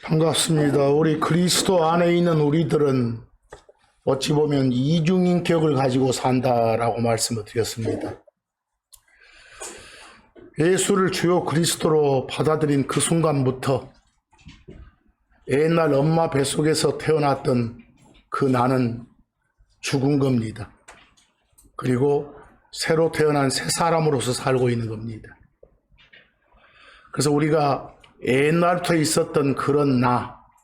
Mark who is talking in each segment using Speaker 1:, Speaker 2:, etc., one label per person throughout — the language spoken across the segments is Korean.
Speaker 1: 반갑습니다. 우리 그리스도 안에 있는 우리들은 어찌 보면 이중인격을 가지고 산다라고 말씀을 드렸습니다. 예수를 주요 그리스도로 받아들인 그 순간부터 옛날 엄마 뱃속에서 태어났던 그 나는 죽은 겁니다. 그리고 새로 태어난 새 사람으로서 살고 있는 겁니다. 그래서 우리가 옛날부터 있었던 그런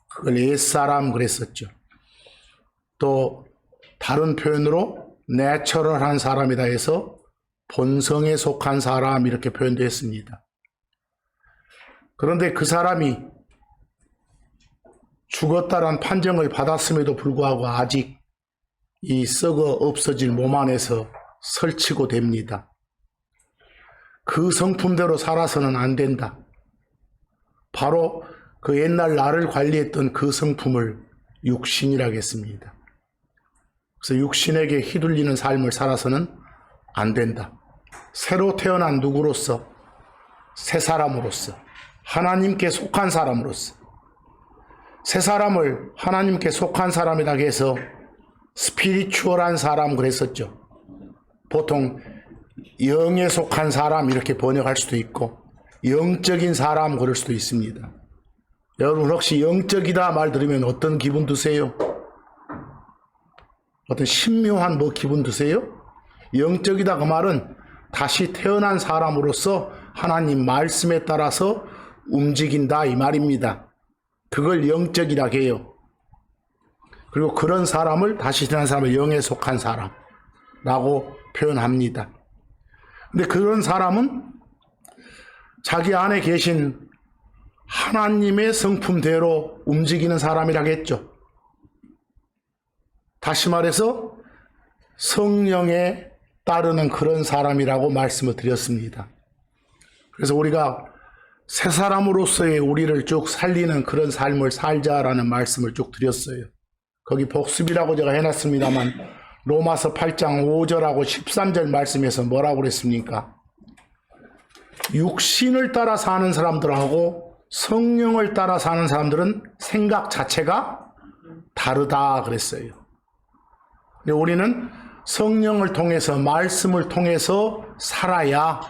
Speaker 1: 그걸 옛사람 그랬었죠. 또 다른 표현으로 내추럴한 사람이다 해서 본성에 속한 사람 이렇게 표현도 했습니다. 그런데 그 사람이 죽었다란 판정을 받았음에도 불구하고 아직 이 썩어 없어질 몸 안에서 설치고 됩니다. 그 성품대로 살아서는 안 된다. 바로 그 옛날 나를 관리했던 그 성품을 육신이라고 했습니다. 그래서 육신에게 휘둘리는 삶을 살아서는 안 된다. 새로 태어난 누구로서, 새 사람으로서, 하나님께 속한 사람으로서, 새 사람을 하나님께 속한 사람이라고 해서 스피리추얼한 사람 그랬었죠. 보통 영에 속한 사람 이렇게 번역할 수도 있고 영적인 사람 그럴 수도 있습니다. 여러분 혹시 영적이다 말 들으면 어떤 기분 드세요? 어떤 신묘한 기분 드세요? 영적이다 그 말은 다시 태어난 사람으로서 하나님 말씀에 따라서 움직인다 이 말입니다. 그걸 영적이라고 해요. 그리고 그런 사람을 다시 태어난 사람을 영에 속한 사람라고 표현합니다. 근데 그런 사람은 자기 안에 계신 하나님의 성품대로 움직이는 사람이라고 했죠. 다시 말해서 성령에 따르는 그런 사람이라고 말씀을 드렸습니다. 그래서 우리가 새 사람으로서의 우리를 쭉 살리는 그런 삶을 살자라는 말씀을 쭉 드렸어요. 거기 복습이라고 제가 해놨습니다만 로마서 8장 5절하고 13절 말씀에서 뭐라고 그랬습니까? 육신을 따라 사는 사람들하고 성령을 따라 사는 사람들은 생각 자체가 다르다 그랬어요. 근데 우리는 성령을 통해서 말씀을 통해서 살아야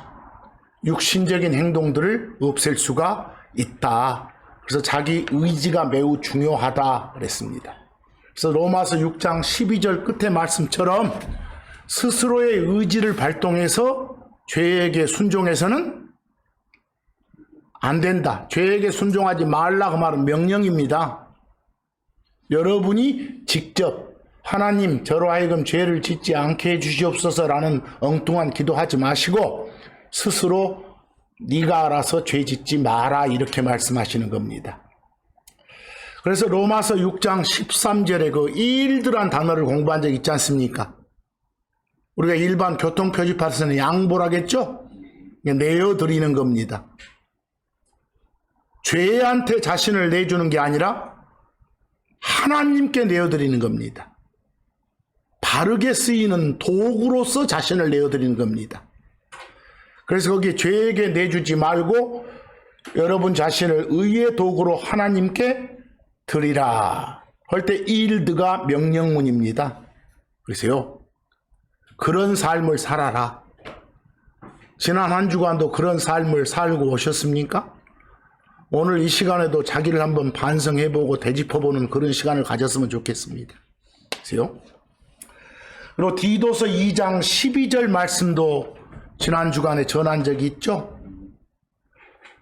Speaker 1: 육신적인 행동들을 없앨 수가 있다. 그래서 자기 의지가 매우 중요하다 그랬습니다. 그래서 로마서 6장 12절 끝의 말씀처럼 스스로의 의지를 발동해서 죄에게 순종해서는 안 된다. 죄에게 순종하지 말라 그 말은 명령입니다. 여러분이 직접 하나님 저로 하여금 죄를 짓지 않게 해주시옵소서라는 엉뚱한 기도하지 마시고 스스로 네가 알아서 죄 짓지 마라 이렇게 말씀하시는 겁니다. 그래서 로마서 6장 13절에 그 일드란 단어를 공부한 적 있지 않습니까? 우리가 일반 교통표지판에서는 양보라겠죠? 내어드리는 겁니다. 죄한테 자신을 내주는 게 아니라 하나님께 내어드리는 겁니다. 바르게 쓰이는 도구로서 자신을 내어드리는 겁니다. 그래서 거기에 죄에게 내주지 말고 여러분 자신을 의의 도구로 하나님께 드리라 할 때 일드가 명령문입니다. 그래서요 그런 삶을 살아라. 지난 한 주간도 그런 삶을 살고 오셨습니까? 오늘 이 시간에도 자기를 한번 반성해보고 되짚어보는 그런 시간을 가졌으면 좋겠습니다. 그래서요 그리고 디도서 2장 12절 말씀도 지난 주간에 전한 적이 있죠.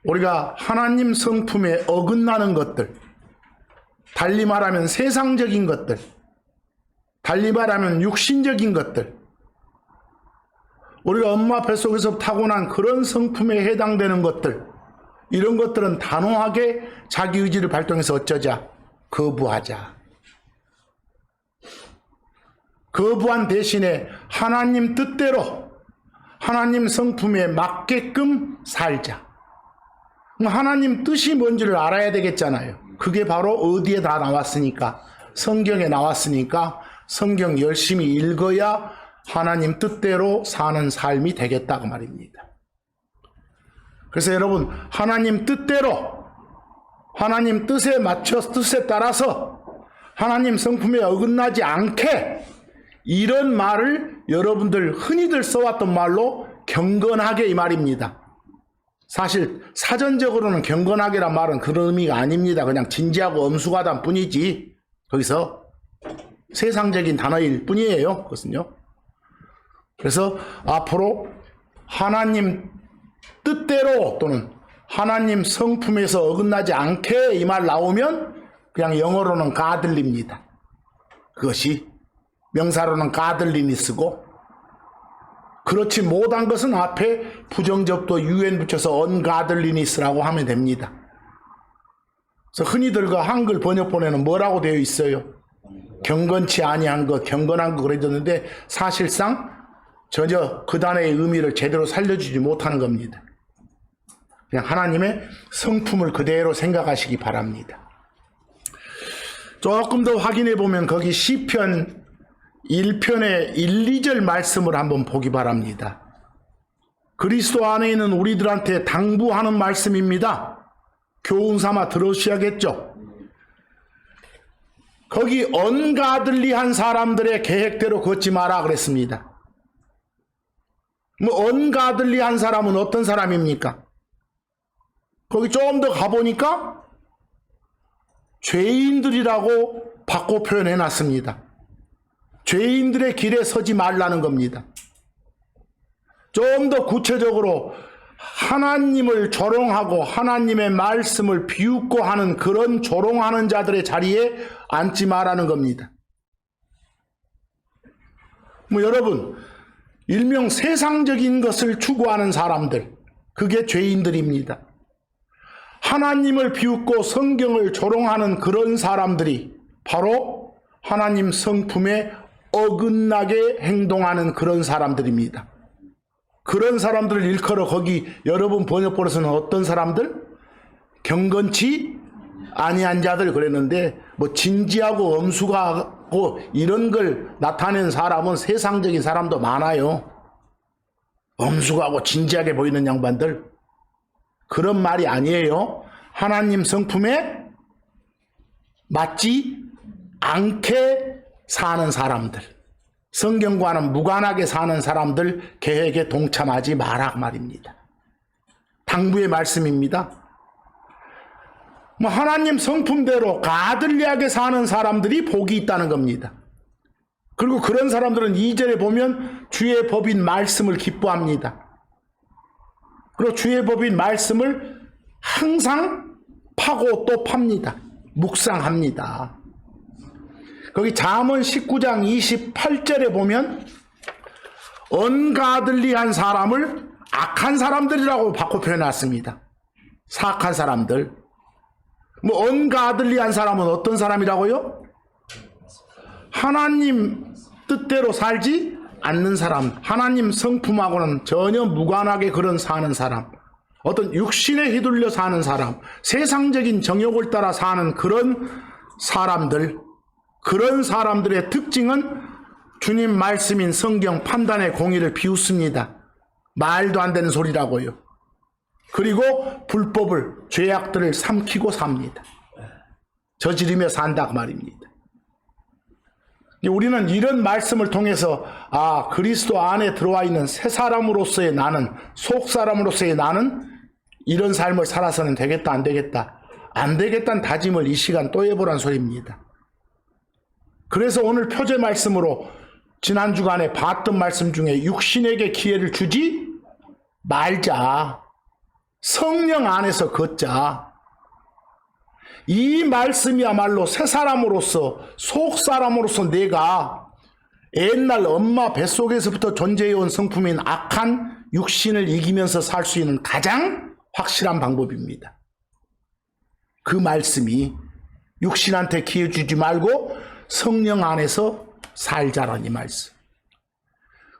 Speaker 1: 우리가 하나님 성품에 어긋나는 것들, 달리 말하면 세상적인 것들, 달리 말하면 육신적인 것들, 우리가 엄마 뱃속에서 타고난 그런 성품에 해당되는 것들, 이런 것들은 단호하게 자기 의지를 발동해서 어쩌자? 거부하자. 거부한 대신에 하나님 뜻대로 하나님 성품에 맞게끔 살자. 하나님 뜻이 뭔지를 알아야 되겠잖아요. 그게 바로 어디에 다 나왔으니까, 성경에 나왔으니까 성경 열심히 읽어야 하나님 뜻대로 사는 삶이 되겠다 그 말입니다. 그래서 여러분 하나님 뜻대로 하나님 뜻에 맞춰 뜻에 따라서 하나님 성품에 어긋나지 않게, 이런 말을 여러분들 흔히들 써왔던 말로 경건하게 이 말입니다. 사실 사전적으로는 경건하게란 말은 그런 의미가 아닙니다. 그냥 진지하고 엄숙하단 뿐이지 거기서 세상적인 단어일 뿐이에요. 그것은요. 그래서 앞으로 하나님 뜻대로 또는 하나님 성품에서 어긋나지 않게 이 말 나오면 그냥 영어로는 가들립니다. 그것이 명사로는 가들리니 쓰고, 그렇지 못한 것은 앞에 부정접도 un 붙여서 언가들리니스라고 하면 됩니다. 그래서 흔히들 그 한글 번역본에는 뭐라고 되어 있어요? 경건치 아니한 것, 경건한 것 그래졌는데 사실상 전혀 그 단어의 의미를 제대로 살려주지 못하는 겁니다. 그냥 하나님의 성품을 그대로 생각하시기 바랍니다. 조금 더 확인해 보면 거기 시편 1편의 1, 2절 말씀을 한번 보기 바랍니다. 그리스도 안에 있는 우리들한테 당부하는 말씀입니다. 교훈 삼아 들으셔야겠죠. 거기 언가들리한 사람들의 계획대로 걷지 마라 그랬습니다. 뭐 언가들리한 사람은 어떤 사람입니까? 거기 조금 더 가보니까 죄인들이라고 바꿔 표현해 놨습니다. 죄인들의 길에 서지 말라는 겁니다. 좀 더 구체적으로 하나님을 조롱하고 하나님의 말씀을 비웃고 하는 그런 조롱하는 자들의 자리에 앉지 마라는 겁니다. 뭐 여러분, 일명 세상적인 것을 추구하는 사람들, 그게 죄인들입니다. 하나님을 비웃고 성경을 조롱하는 그런 사람들이 바로 하나님 성품에 어긋나게 행동하는 그런 사람들입니다. 그런 사람들을 일컬어 거기 여러분 번역본에서는 어떤 사람들? 경건치 아니한 자들 그랬는데, 뭐 진지하고 엄숙하고 이런 걸 나타내는 사람은 세상적인 사람도 많아요. 엄숙하고 진지하게 보이는 양반들. 그런 말이 아니에요. 하나님 성품에 맞지 않게 사는 사람들, 성경과는 무관하게 사는 사람들 계획에 동참하지 마라 말입니다. 당부의 말씀입니다. 뭐 하나님 성품대로 가들리하게 사는 사람들이 복이 있다는 겁니다. 그리고 그런 사람들은 2절에 보면 주의 법인 말씀을 기뻐합니다. 그리고 주의 법인 말씀을 항상 파고 또 팝니다. 묵상합니다. 거기 잠언 19장 28절에 보면 언가들리한 사람을 악한 사람들이라고 바꿔 표현했습니다. 사악한 사람들. 뭐 언가들리한 사람은 어떤 사람이라고요? 하나님 뜻대로 살지 않는 사람, 하나님 성품하고는 전혀 무관하게 그런 사는 사람, 어떤 육신에 휘둘려 사는 사람, 세상적인 정욕을 따라 사는 그런 사람들, 그런 사람들의 특징은 주님 말씀인 성경 판단의 공의를 비웃습니다. 말도 안 되는 소리라고요. 그리고 불법을, 죄악들을 삼키고 삽니다. 저지르며 산다 그 말입니다. 우리는 이런 말씀을 통해서 그리스도 안에 들어와 있는 새 사람으로서의 나는, 속 사람으로서의 나는 이런 삶을 살아서는 되겠다 안 되겠다, 안 되겠다는 다짐을 이 시간 또 해보란 소리입니다. 그래서 오늘 표제 말씀으로 지난 주간에 봤던 말씀 중에 육신에게 기회를 주지 말자, 성령 안에서 걷자, 이 말씀이야말로 새 사람으로서, 속 사람으로서 내가 옛날 엄마 뱃속에서부터 존재해온 성품인 악한 육신을 이기면서 살 수 있는 가장 확실한 방법입니다. 그 말씀이 육신한테 기회 주지 말고 성령 안에서 살자라는 이 말씀.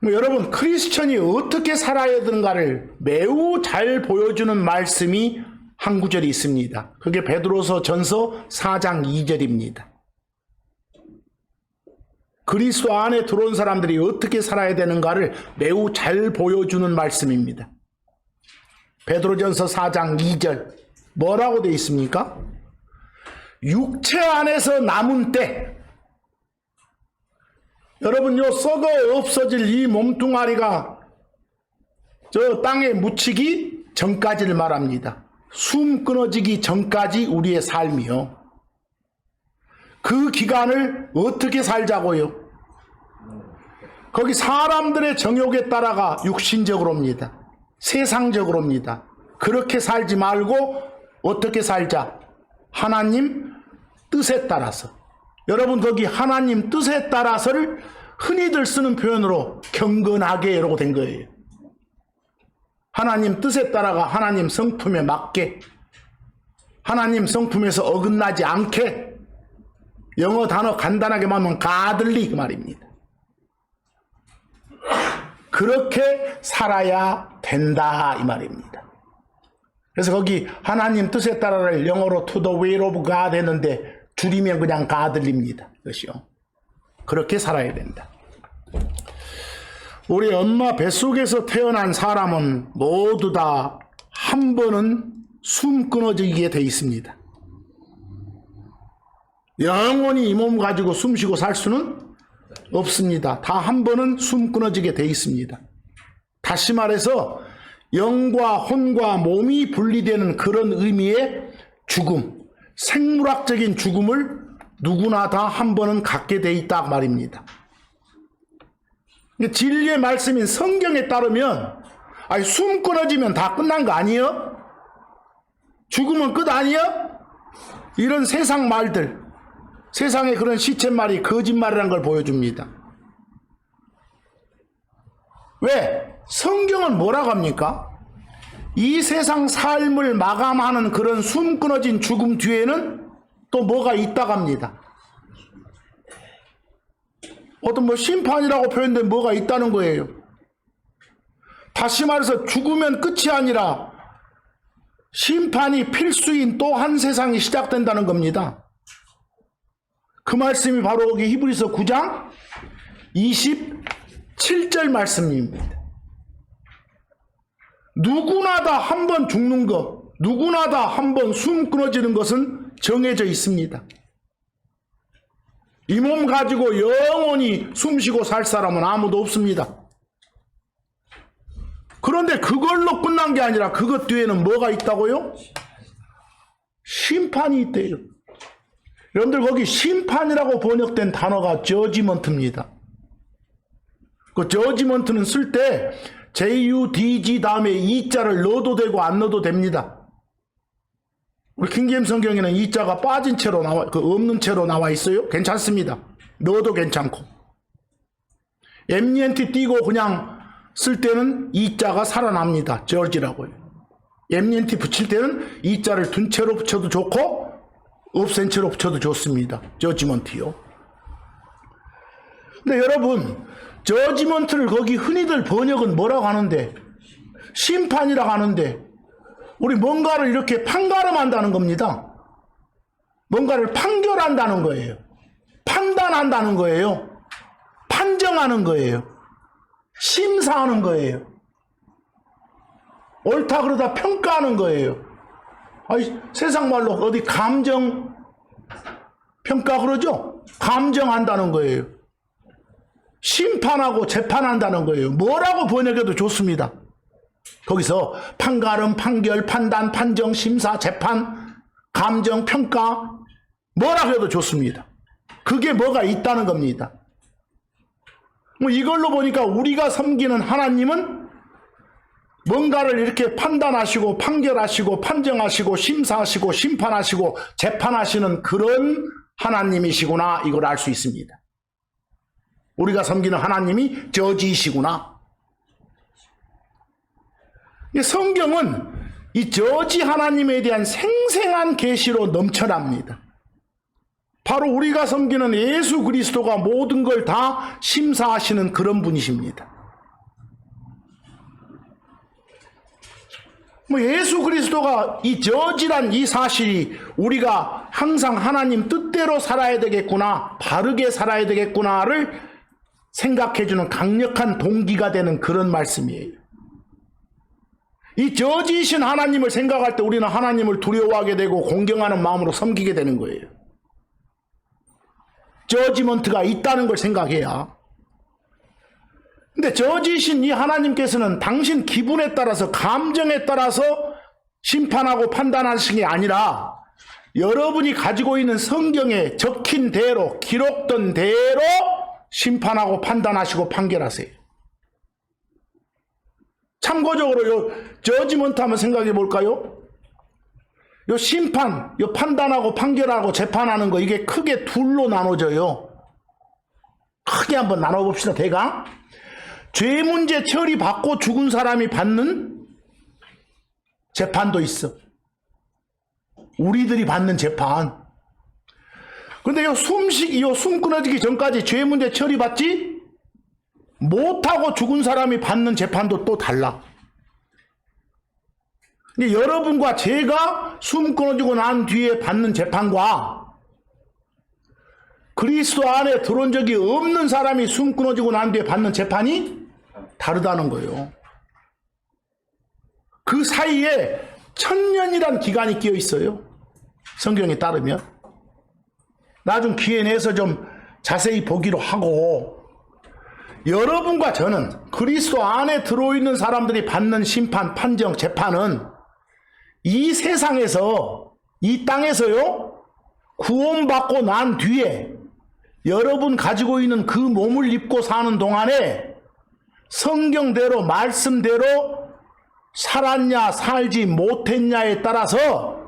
Speaker 1: 여러분, 크리스천이 어떻게 살아야 되는가를 매우 잘 보여주는 말씀이 한 구절이 있습니다. 그게 베드로서 전서 4장 2절입니다. 그리스도 안에 들어온 사람들이 어떻게 살아야 되는가를 매우 잘 보여주는 말씀입니다. 베드로전서 4장 2절 뭐라고 되어 있습니까? 육체 안에서 남은 때, 여러분 요 썩어 없어질 이 몸뚱아리가 저 땅에 묻히기 전까지를 말합니다. 숨 끊어지기 전까지 우리의 삶이요. 그 기간을 어떻게 살자고요? 거기 사람들의 정욕에 따라가 육신적으로입니다. 세상적으로입니다. 그렇게 살지 말고 어떻게 살자? 하나님 뜻에 따라서. 여러분 거기 하나님 뜻에 따라서를 흔히들 쓰는 표현으로 경건하게 이러고 된 거예요. 하나님 뜻에 따라가 하나님 성품에 맞게, 하나님 성품에서 어긋나지 않게, 영어 단어 간단하게 말하면 가들리 그 말입니다. 그렇게 살아야 된다 이 말입니다. 그래서 거기 하나님 뜻에 따라를 영어로 to the will of God 했는데 줄이면 그냥 가들립니다. 그것이요. 그렇게 살아야 된다. 우리 엄마 뱃속에서 태어난 사람은 모두 다 한 번은 숨 끊어지게 돼 있습니다. 영원히 이 몸 가지고 숨 쉬고 살 수는 없습니다. 다 한 번은 숨 끊어지게 돼 있습니다. 다시 말해서 영과 혼과 몸이 분리되는 그런 의미의 죽음, 생물학적인 죽음을 누구나 다 한 번은 갖게 돼 있다 말입니다. 진리의 말씀인 성경에 따르면 숨 끊어지면 다 끝난 거 아니에요? 죽으면 끝 아니에요? 이런 세상 말들, 세상의 그런 시쳇말이 거짓말이라는 걸 보여줍니다. 왜? 성경은 뭐라고 합니까? 이 세상 삶을 마감하는 그런 숨 끊어진 죽음 뒤에는 또 뭐가 있다고 합니다. 어떤 심판이라고 표현된 뭐가 있다는 거예요. 다시 말해서 죽으면 끝이 아니라 심판이 필수인 또 한 세상이 시작된다는 겁니다. 그 말씀이 바로 여기 히브리서 9장 27절 말씀입니다. 누구나 다 한 번 죽는 것, 누구나 다 한 번 숨 끊어지는 것은 정해져 있습니다. 이 몸 가지고 영원히 숨쉬고 살 사람은 아무도 없습니다. 그런데 그걸로 끝난 게 아니라 그것 뒤에는 뭐가 있다고요? 심판이 있대요. 여러분들 거기 심판이라고 번역된 단어가 저지먼트입니다. 그 저지먼트는 쓸 때 JUDG 다음에 이자를 넣어도 되고 안 넣어도 됩니다. 우리 킹제임스 성경에는 이자가 빠진 채로 없는 채로 나와 있어요. 괜찮습니다. 넣어도 괜찮고. MNT 띄고 그냥 쓸 때는 이자가 살아납니다. 저지라고요. MNT 붙일 때는 이자를 둔 채로 붙여도 좋고 없앤 채로 붙여도 좋습니다. 저지먼트요. 근데 여러분 저지먼트를 거기 흔히들 번역은 뭐라고 하는데 심판이라고 하는데 우리 뭔가를 이렇게 판가름한다는 겁니다. 뭔가를 판결한다는 거예요. 판단한다는 거예요. 판정하는 거예요. 심사하는 거예요. 옳다 그러다 평가하는 거예요. 세상 말로 어디 감정 평가 그러죠? 감정한다는 거예요. 심판하고 재판한다는 거예요. 뭐라고 번역해도 좋습니다. 거기서 판가름, 판결, 판단, 판정, 심사, 재판, 감정, 평가 뭐라고 해도 좋습니다. 그게 뭐가 있다는 겁니다. 이걸로 보니까 우리가 섬기는 하나님은 뭔가를 이렇게 판단하시고 판결하시고 판정하시고 심사하시고 심판하시고 재판하시는 그런 하나님이시구나 이걸 알 수 있습니다. 우리가 섬기는 하나님이 저지이시구나. 성경은 이 저지 하나님에 대한 생생한 계시로 넘쳐납니다. 바로 우리가 섬기는 예수 그리스도가 모든 걸 다 심사하시는 그런 분이십니다. 예수 그리스도가 이 저지란 이 사실이 우리가 항상 하나님 뜻대로 살아야 되겠구나, 바르게 살아야 되겠구나를 생각해주는 강력한 동기가 되는 그런 말씀이에요. 이 저지이신 하나님을 생각할 때 우리는 하나님을 두려워하게 되고 공경하는 마음으로 섬기게 되는 거예요. 저지먼트가 있다는 걸 생각해야. 근데 저지이신 이 하나님께서는 당신 기분에 따라서 감정에 따라서 심판하고 판단하시는 게 아니라 여러분이 가지고 있는 성경에 적힌 대로 기록된 대로 심판하고 판단하시고 판결하세요. 참고적으로 요 저지먼트 한번 생각해 볼까요? 요 심판, 요 판단하고 판결하고 재판하는 거 이게 크게 둘로 나눠져요. 크게 한번 나눠봅시다. 대강 죄 문제 처리받고 죽은 사람이 받는 재판도 있어. 우리들이 받는 재판. 근데 요 숨 끊어지기 전까지 죄 문제 처리받지 못하고 죽은 사람이 받는 재판도 또 달라. 근데 여러분과 제가 숨 끊어지고 난 뒤에 받는 재판과 그리스도 안에 들어온 적이 없는 사람이 숨 끊어지고 난 뒤에 받는 재판이 다르다는 거예요. 그 사이에 1000년이란 기간이 끼어 있어요. 성경에 따르면. 나중 기회 내서 좀 자세히 보기로 하고, 여러분과 저는 그리스도 안에 들어있는 사람들이 받는 심판, 판정, 재판은 이 세상에서, 이 땅에서요, 구원받고 난 뒤에 여러분 가지고 있는 그 몸을 입고 사는 동안에 성경대로, 말씀대로 살았냐, 살지 못했냐에 따라서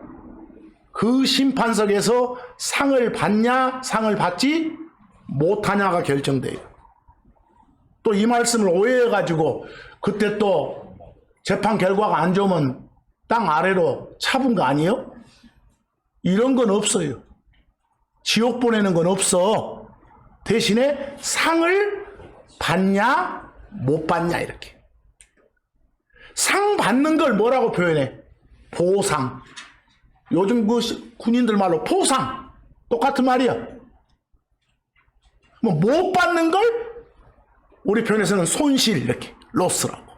Speaker 1: 그 심판석에서 상을 받냐, 상을 받지 못하냐가 결정돼요. 또 이 말씀을 오해해가지고 그때 또 재판 결과가 안 좋으면 땅 아래로 차분 거 아니에요? 이런 건 없어요. 지옥 보내는 건 없어. 대신에 상을 받냐 못 받냐 이렇게. 상 받는 걸 뭐라고 표현해? 보상. 요즘 그 군인들 말로 포상. 똑같은 말이야. 뭐 못 받는 걸 우리 편에서는 손실 이렇게 로스라고.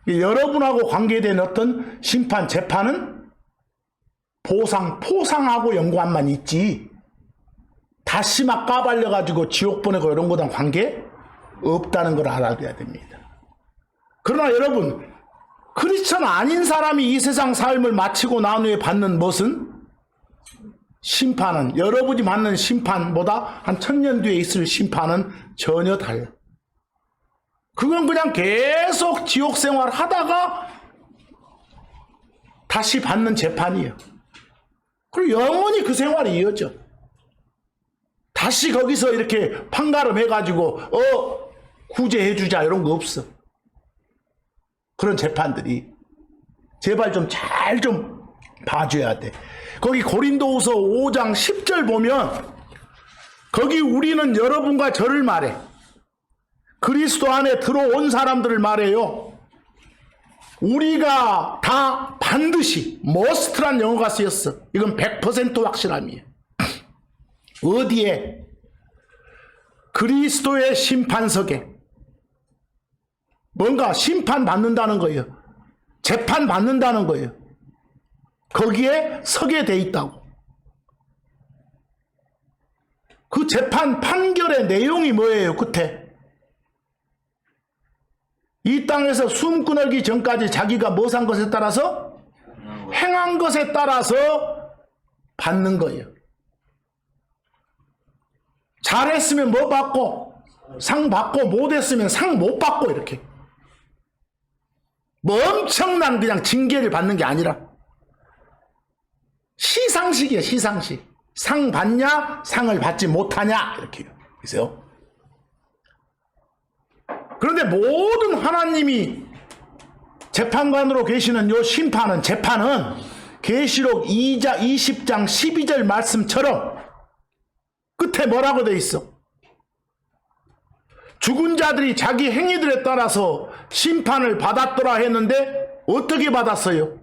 Speaker 1: 여러분하고 관계된 어떤 심판, 재판은 보상, 포상하고 연관만 있지 다시 막 까발려가지고 지옥 보내고 이런 거랑 관계 없다는 걸 알아야 됩니다. 그러나 여러분, 크리스천 아닌 사람이 이 세상 삶을 마치고 난 후에 받는 것은 심판은, 여러분이 받는 심판보다 한 1000년 뒤에 있을 심판은 전혀 달라. 그건 그냥 계속 지옥 생활 하다가 다시 받는 재판이에요. 그리고 영원히 그 생활이 이어져. 다시 거기서 이렇게 판가름 해가지고 구제해주자 이런 거 없어. 그런 재판들이. 제발 좀 잘 좀 봐줘야 돼. 거기 고린도후서 5장 10절 보면 거기 우리는 여러분과 저를 말해. 그리스도 안에 들어온 사람들을 말해요. 우리가 다 반드시 must란 영어가 쓰였어. 이건 100% 확실함이에요. 어디에? 그리스도의 심판석에. 뭔가 심판받는다는 거예요. 재판받는다는 거예요. 거기에 서게 돼 있다고. 그 재판 판결의 내용이 뭐예요? 끝에 이 땅에서 숨 끊어기 전까지 자기가 뭐 산 것에 따라서 행한 것에 따라서 받는 거예요. 잘했으면 뭐 받고 상 받고 못했으면 상 못 받고 이렇게 뭐 엄청난 그냥 징계를 받는 게 아니라 시상식이에요. 시상식. 상 받냐 상을 받지 못하냐 이렇게요. 그래서 그런데 모든 하나님이 재판관으로 계시는 요 심판은, 재판은 계시록 20장 12절 말씀처럼 끝에 뭐라고 돼 있어? 죽은 자들이 자기 행위들에 따라서 심판을 받았더라 했는데 어떻게 받았어요?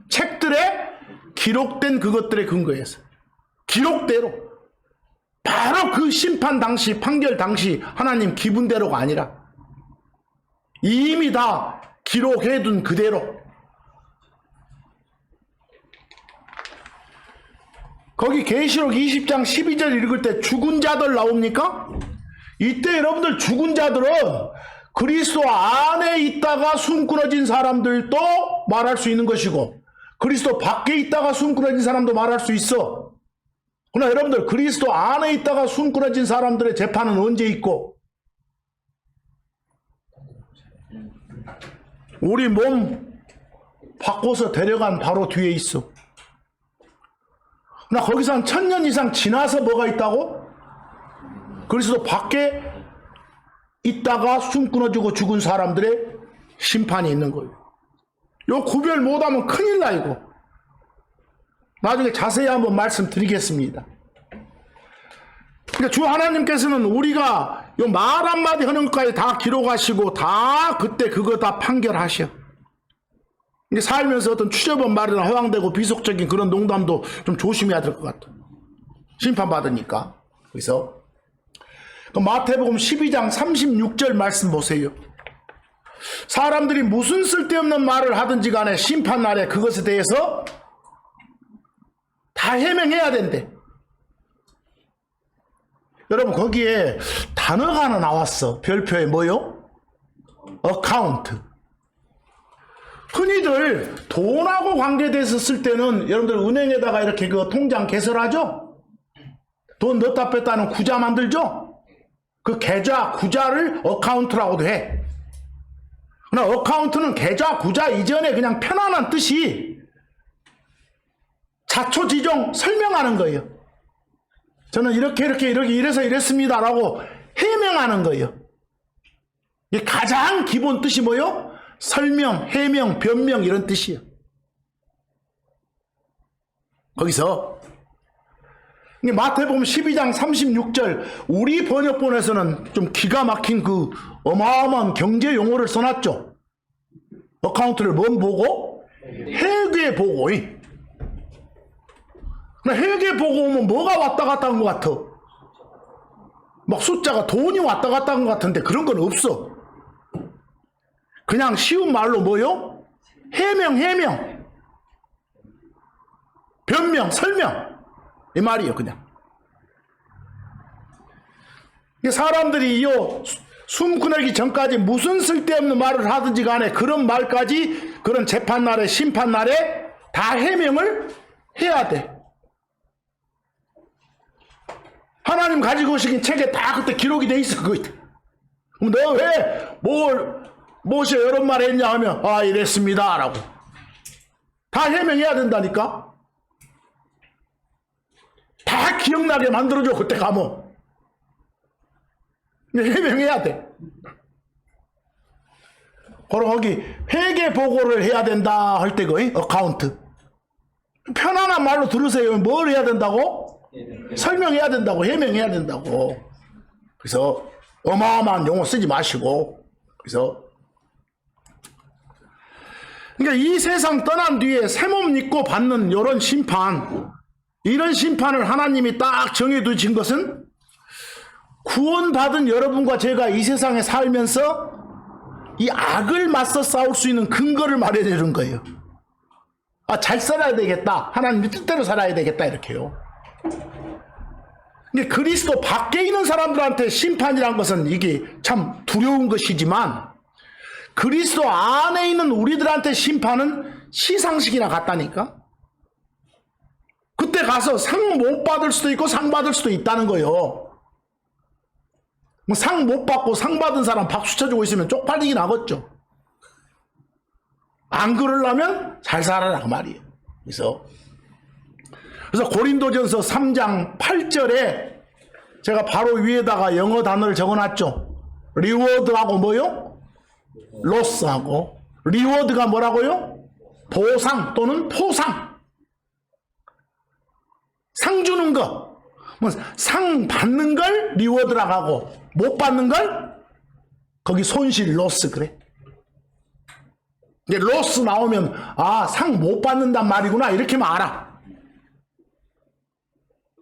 Speaker 1: 책들에 기록된 그것들의 근거에서. 기록대로. 바로 그 심판 당시, 판결 당시 하나님 기분대로가 아니라 이미 다 기록해둔 그대로. 거기 계시록 20장 12절 읽을 때 죽은 자들 나옵니까? 이때 여러분들 죽은 자들은 그리스도 안에 있다가 숨 끊어진 사람들도 말할 수 있는 것이고, 그리스도 밖에 있다가 숨 끊어진 사람도 말할 수 있어. 그러나 여러분들 그리스도 안에 있다가 숨 끊어진 사람들의 재판은 언제 있고? 우리 몸 바꿔서 데려간 바로 뒤에 있어. 나 거기서 한 1000년 이상 지나서 뭐가 있다고? 그리스도 밖에 있다가 숨 끊어지고 죽은 사람들의 심판이 있는 거예요. 요 구별 못하면 큰일 나 이거. 나중에 자세히 한번 말씀드리겠습니다. 그러니까 주 하나님께서는 우리가 요 말 한마디 하는 것까지 다 기록하시고 다 그때 그거 다 판결하셔. 이게 살면서 어떤 추저번 말이나 허황되고 비속적인 그런 농담도 좀 조심해야 될 것 같아. 심판받으니까. 그래서 마태복음 12장 36절 말씀 보세요. 사람들이 무슨 쓸데없는 말을 하든지 간에 심판날에 그것에 대해서 다 해명해야 된대. 여러분 거기에 단어가 하나 나왔어. 별표에 뭐요? 어카운트. 흔히들 돈하고 관계돼서 쓸 때는 여러분들 은행에다가 이렇게 그 통장 개설하죠? 돈 넣었다 뺐다 하는 구자 만들죠? 그 계좌, 구자를 어카운트라고도 해. 그러나 어카운트는 계좌, 구자 이전에 그냥 편안한 뜻이 자초지종 설명하는 거예요. 저는 이렇게 이래서 이랬습니다라고 해명하는 거예요. 이게 가장 기본 뜻이 뭐요? 설명, 해명, 변명 이런 뜻이에요. 거기서 마태복음 12장 36절 우리 번역본에서는 좀 기가 막힌 그 어마어마한 경제 용어를 써놨죠. 어카운트를 뭔 보고? 회계 보고. 회계 보고 오면 뭐가 왔다 갔다 한 것 같아? 막 숫자가 돈이 왔다 갔다 한 것 같은데 그런 건 없어. 그냥 쉬운 말로 뭐요? 해명, 변명, 설명 이 말이에요. 그냥 사람들이 숨 끊기 전까지 무슨 쓸데없는 말을 하든지 간에 그런 말까지 그런 재판날에 심판날에 다 해명을 해야 돼. 하나님 가지고 오신 책에 다 그때 기록이 돼 있어. 그거. 그럼 너 왜 무엇이 이런 말 했냐 하면 이랬습니다 라고 다 해명해야 된다니까. 다 기억나게 만들어줘. 그때 가면 해명해야 돼. 그럼 거기 회계 보고를 해야 된다 할 때 그 어카운트 편안한 말로 들으세요. 뭘 해야 된다고? 설명해야 된다고, 해명해야 된다고. 그래서 어마어마한 용어 쓰지 마시고. 그래서 그러니까 이 세상 떠난 뒤에 새 몸 입고 받는 이런 심판, 이런 심판을 하나님이 딱 정해두신 것은 구원받은 여러분과 제가 이 세상에 살면서 이 악을 맞서 싸울 수 있는 근거를 마련해 주는 거예요. 잘 살아야 되겠다. 하나님 뜻대로 살아야 되겠다. 이렇게요. 근데 그리스도 밖에 있는 사람들한테 심판이란 것은 이게 참 두려운 것이지만 그리스도 안에 있는 우리들한테 심판은 시상식이나 같다니까. 그때 가서 상 못 받을 수도 있고 상 받을 수도 있다는 거예요. 상 못 받고 상 받은 사람 박수 쳐주고 있으면 쪽팔리긴 하겠죠. 안 그러려면 잘 살아라 그 말이에요. 그래서 고린도전서 3장 8절에 제가 바로 위에다가 영어 단어를 적어놨죠. 리워드하고 뭐요? 로스하고. 리워드가 뭐라고요? 보상 또는 포상. 상 주는 거. 상 받는 걸 리워드라고 하고 못 받는 걸 거기 손실 로스 그래. 이제 로스 나오면 상 못 받는단 말이구나 이렇게만 알아.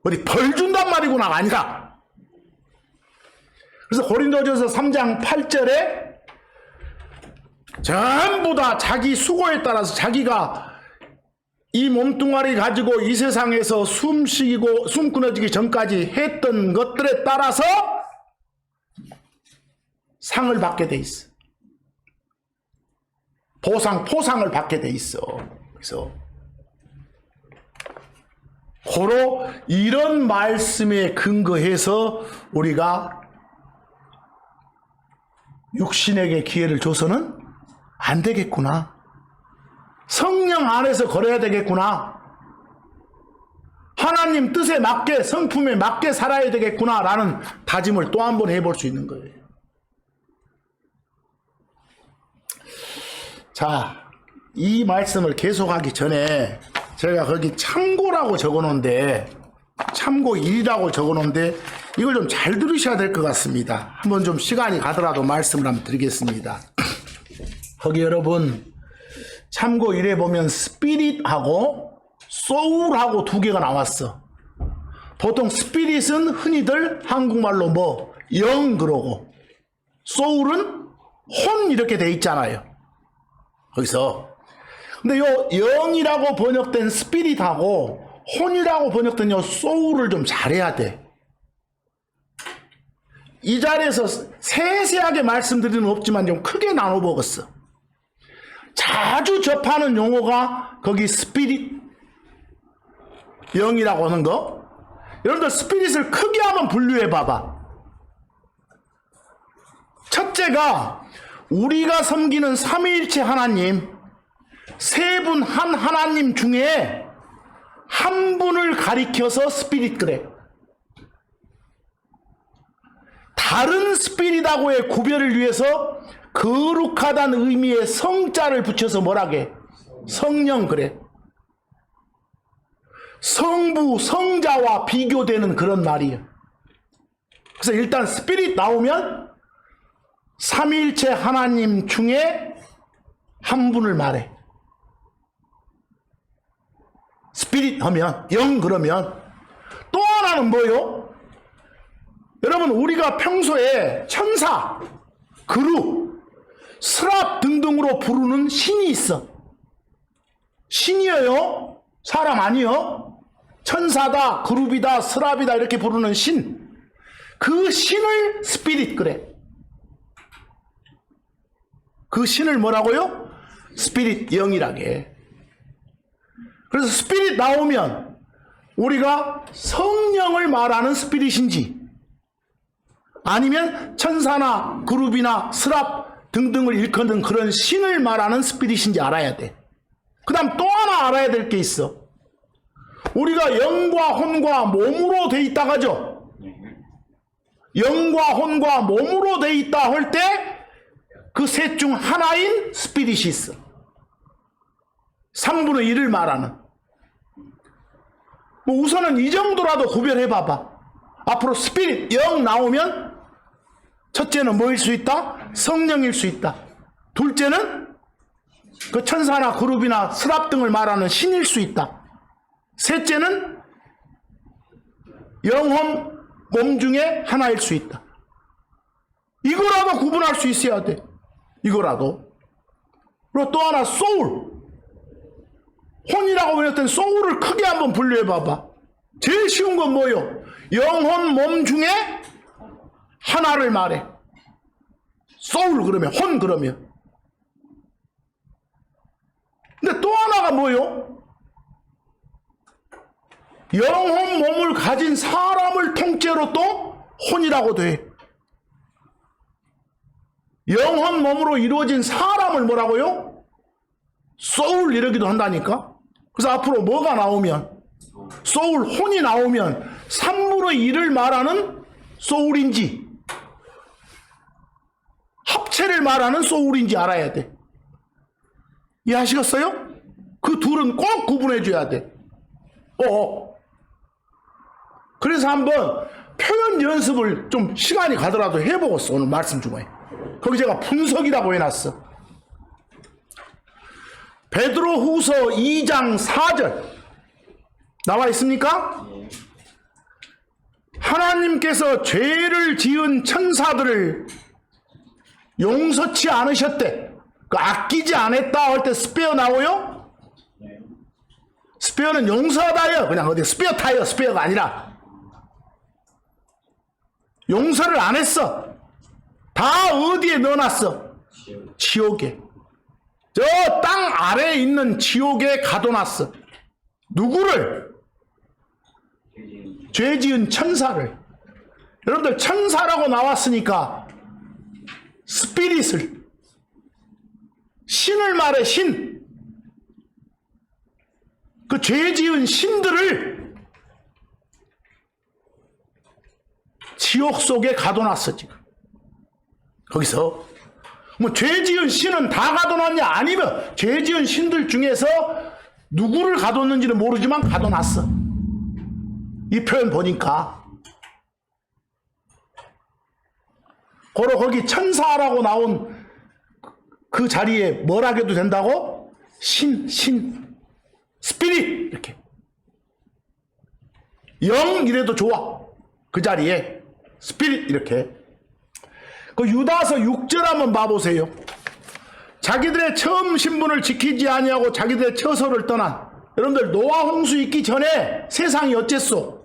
Speaker 1: 어디 벌 준단 말이구나가 아니라. 그래서 고린도전서 3장 8절에 전부 다 자기 수고에 따라서 자기가 이 몸뚱아리 가지고 이 세상에서 숨 끊어지기 전까지 했던 것들에 따라서 상을 받게 돼 있어. 포상을 받게 돼 있어. 그래서 고로 이런 말씀에 근거해서 우리가 육신에게 기회를 줘서는 안 되겠구나. 성령 안에서 걸어야 되겠구나. 하나님 뜻에 맞게, 성품에 맞게 살아야 되겠구나 라는 다짐을 또 한 번 해볼 수 있는 거예요. 자, 이 말씀을 계속하기 전에 제가 거기 참고라고 적어놓은데, 참고 1이라고 적어놓은데 이걸 좀 잘 들으셔야 될 것 같습니다. 한번 좀 시간이 가더라도 말씀을 한번 드리겠습니다. 거기 여러분 참고 1에 보면 스피릿하고 소울하고 두 개가 나왔어. 보통 스피릿은 흔히들 한국말로 영 그러고, 소울은 혼 이렇게 돼 있잖아요. 거기서 근데 요 영이라고 번역된 스피릿하고 혼이라고 번역된 요 소울을 좀 잘해야 돼. 이 자리에서 세세하게 말씀드리는 없지만 좀 크게 나눠보겠어. 자주 접하는 용어가 거기 스피릿, 영이라고 하는 거. 여러분들 스피릿을 크게 한번 분류해 봐봐. 첫째가 우리가 섬기는 삼위일체 하나님, 세 분 한 하나님 중에 한 분을 가리켜서 스피릿 그래. 다른 스피릿하고의 구별을 위해서 거룩하다는 의미의 성자를 붙여서 뭐라게? 성령 그래. 성부, 성자와 비교되는 그런 말이에요. 그래서 일단 스피릿 나오면 삼위일체 하나님 중에 한 분을 말해. 스피릿 하면, 영 그러면. 또 하나는 뭐요? 여러분, 우리가 평소에 천사, 그룹, 스랍 등등으로 부르는 신이 있어. 신이에요? 사람 아니요? 천사다, 그룹이다, 스랍이다 이렇게 부르는 신. 그 신을 스피릿 그래. 그 신을 뭐라고요? 스피릿, 영이라게. 그래서 스피릿 나오면 우리가 성령을 말하는 스피릿인지 아니면 천사나 그룹이나 스랍 등등을 일컫는 그런 신을 말하는 스피릿인지 알아야 돼. 그 다음 또 하나 알아야 될 게 있어. 우리가 영과 혼과 몸으로 돼 있다 하죠. 영과 혼과 몸으로 돼 있다 할 때 그 셋 중 하나인 스피릿이 있어. 3분의 1을 말하는. 우선은 이 정도라도 구별해 봐봐. 앞으로 스피릿, 영 나오면 첫째는 뭐일 수 있다? 성령일 수 있다. 둘째는 그 천사나 그룹이나 스랍 등을 말하는 신일 수 있다. 셋째는 영혼 몸 중에 하나일 수 있다. 이거라도 구분할 수 있어야 돼. 이거라도. 그리고 또 하나 소울. 혼이라고 번역된 소울을 크게 한번 분류해 봐봐. 제일 쉬운 건 뭐요? 영혼 몸 중에 하나를 말해. 소울 그러면, 혼 그러면. 근데 또 하나가 뭐요? 영혼 몸을 가진 사람을 통째로 또 혼이라고도 해. 영혼 몸으로 이루어진 사람을 뭐라고요? 소울 이러기도 한다니까. 그래서 앞으로 뭐가 나오면, 소울, 혼이 나오면 3분의 1을 말하는 소울인지 합체를 말하는 소울인지 알아야 돼. 이해하시겠어요? 그 둘은 꼭 구분해 줘야 돼. 그래서 한번 표현 연습을 좀 시간이 가더라도 해보겠어. 오늘 말씀 중에. 거기 제가 분석이라고 해놨어. 베드로후서 2장 4절 나와 있습니까? 하나님께서 죄를 지은 천사들을 용서치 않으셨대. 그 아끼지 않았다 할 때 스페어 나오요? 스페어는 용서하다요. 그냥 어디 스페어 타요. 스페어가 아니라. 용서를 안 했어. 다 어디에 넣어놨어? 지옥에. 저 땅 아래에 있는 지옥에 가둬놨어. 누구를? 죄 지은 천사를. 여러분들 천사라고 나왔으니까 스피릿을, 신을 말해. 신. 그 죄 지은 신들을 지옥 속에 가둬놨어 지금. 거기서 뭐 죄 지은 신은 다 가둬놨냐? 아니면 죄 지은 신들 중에서 누구를 가뒀는지는 모르지만 가둬놨어. 이 표현 보니까. 고로 거기 천사라고 나온 그 자리에 뭐라 해도 된다고? 신, 스피릿, 이렇게. 영 이래도 좋아. 그 자리에 스피릿 이렇게. 그 유다서 6절 한번 봐보세요. 자기들의 처음 신분을 지키지 아니하고 자기들의 처소를 떠난, 여러분들 노아 홍수 있기 전에 세상이 어쨌소?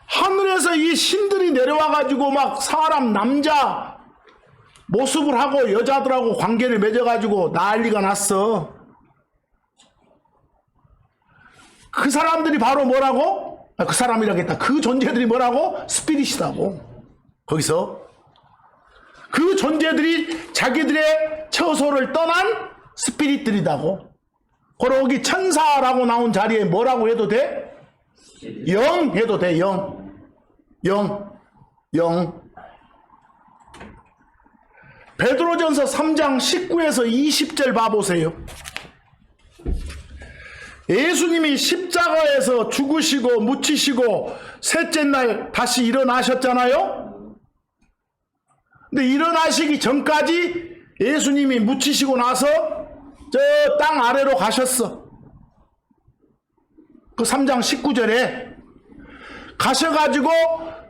Speaker 1: 하늘에서 이 신들이 내려와가지고 막 사람 남자 모습을 하고 여자들하고 관계를 맺어가지고 난리가 났어. 그 사람들이 바로 뭐라고? 그 사람이라겠다. 그 존재들이 뭐라고? 스피릿이라고. 거기서 그 존재들이 자기들의 처소를 떠난 스피릿들이라고. 거기 천사라고 나온 자리에 뭐라고 해도 돼? 영 해도 돼. 영. 베드로전서 3장 19에서 20절 봐보세요. 예수님이 십자가에서 죽으시고 묻히시고 셋째 날 다시 일어나셨잖아요. 근데 일어나시기 전까지 예수님이 묻히시고 나서 저 땅 아래로 가셨어. 그 3장 19절에 가셔가지고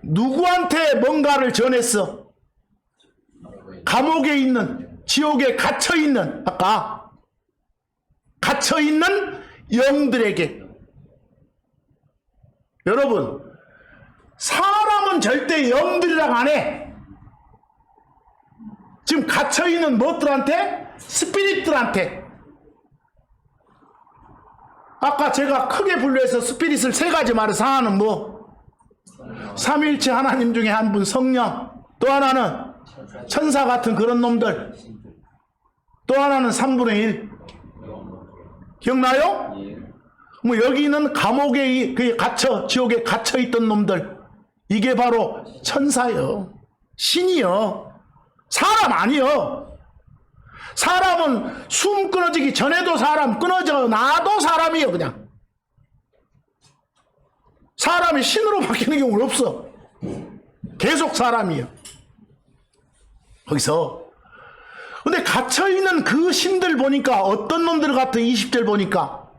Speaker 1: 누구한테 뭔가를 전했어? 감옥에 있는, 지옥에 갇혀있는, 아까 갇혀있는 영들에게. 여러분, 사람은 절대 영들이랑 안 해. 지금 갇혀있는 무엇들한테? 스피릿들한테. 아까 제가 크게 분류해서 스피릿을 세 가지 말해서, 하나는 뭐? 삼위일체 하나님 중에 한 분 성령, 또 하나는 천사 같은 그런 놈들, 또 하나는 3분의 1. 기억나요? 뭐 여기는 감옥에 갇혀, 지옥에 갇혀 있던 놈들, 이게 바로 천사요, 신이요, 사람 아니요. 사람은 숨 끊어지기 전에도 사람, 끊어져 나도 사람이요. 그냥 사람이 신으로 바뀌는 경우는 없어. 계속 사람이요. 거기서 근데 갇혀있는 그 신들 보니까 어떤 놈들 같아? 20절 보니까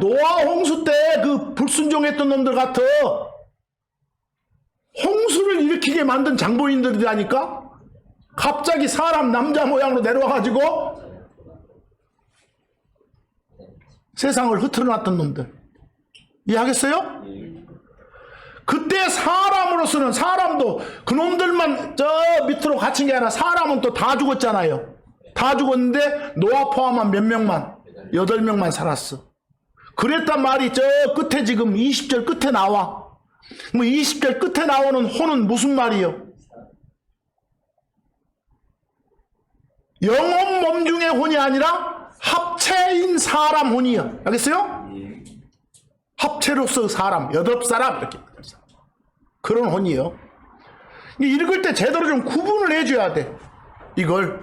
Speaker 1: 노아 홍수 때 그 불순종했던 놈들 같아. 홍수를 일으키게 만든 장본인들이라니까. 갑자기 사람 남자 모양으로 내려와가지고 세상을 흐트러놨던 놈들. 이해하겠어요? 그때 사람으로서는, 사람도 그놈들만 저 밑으로 갇힌 게 아니라 사람은 또 다 죽었잖아요. 다 죽었는데 노아 포함한 몇 명만, 8명만 살았어. 그랬단 말이 저 끝에 지금 20절 끝에 나와. 뭐 20절 끝에 나오는 혼은 무슨 말이요? 영혼 몸 중의 혼이 아니라 합체인 사람 혼이요. 알겠어요? 합체로서 사람, 8사람 이렇게. 그런 혼이요. 읽을 때 제대로 좀 구분을 해줘야 돼. 이걸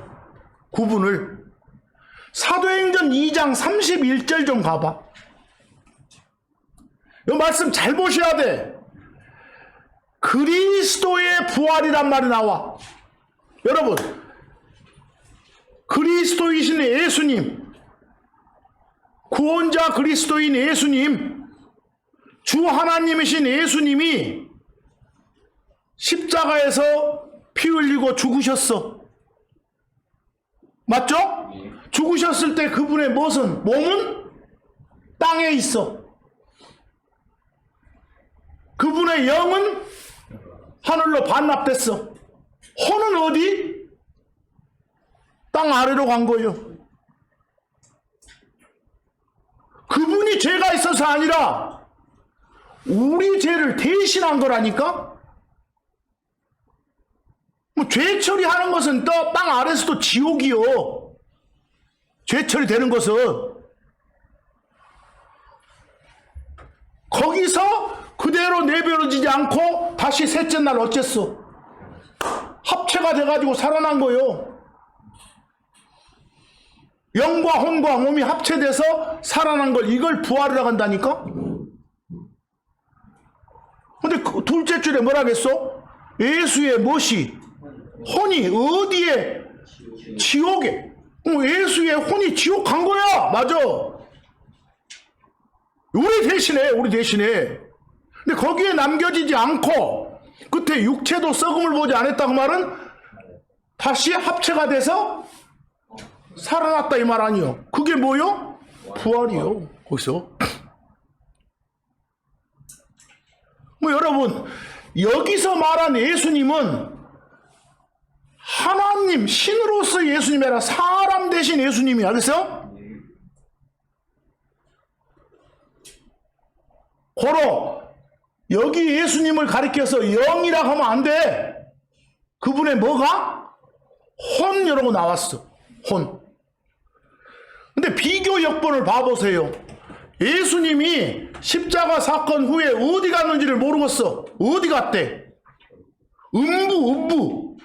Speaker 1: 구분을. 사도행전 2장 31절 좀 가봐. 이 말씀 잘 보셔야 돼. 그리스도의 부활이란 말이 나와. 여러분, 그리스도이신 예수님, 구원자 그리스도인 예수님, 주 하나님이신 예수님이 십자가에서 피 흘리고 죽으셨어. 맞죠? 죽으셨을 때 그분의 몸은 땅에 있어. 그분의 영은 하늘로 반납됐어. 혼은 어디? 땅 아래로 간 거예요. 그분이 죄가 있어서 아니라 우리 죄를 대신한 거라니까? 뭐 죄 처리하는 것은 또 땅 아래서도 지옥이요. 죄 처리되는 것은. 거기서 그대로 내버려지지 않고 다시 셋째 날 어쨌어? 합체가 돼가지고 살아난 거요. 영과 혼과 몸이 합체돼서 살아난 걸 이걸 부활이라고 한다니까? 근데 그 둘째 줄에 뭐라겠어? 예수의 못이 혼이 어디에? 지옥에. 예수의 혼이 지옥 간 거야. 맞아. 우리 대신에. 근데 거기에 남겨지지 않고 끝에 육체도 썩음을 보지 않았다고 말은 다시 합체가 돼서 살아났다 이 말 아니요. 그게 뭐요? 부활이요. 거기서. 뭐 여러분, 여기서 말한 예수님은 하나님, 신으로서 예수님이 아니라 사람 대신 예수님이 알겠어요? 고로 여기 예수님을 가리켜서 영이라고 하면 안 돼. 그분의 뭐가? 혼 이러고 나왔어. 혼. 근데 비교 역본을 봐보세요. 예수님이 십자가 사건 후에 어디 갔는지를 모르겠어. 어디 갔대? 음부.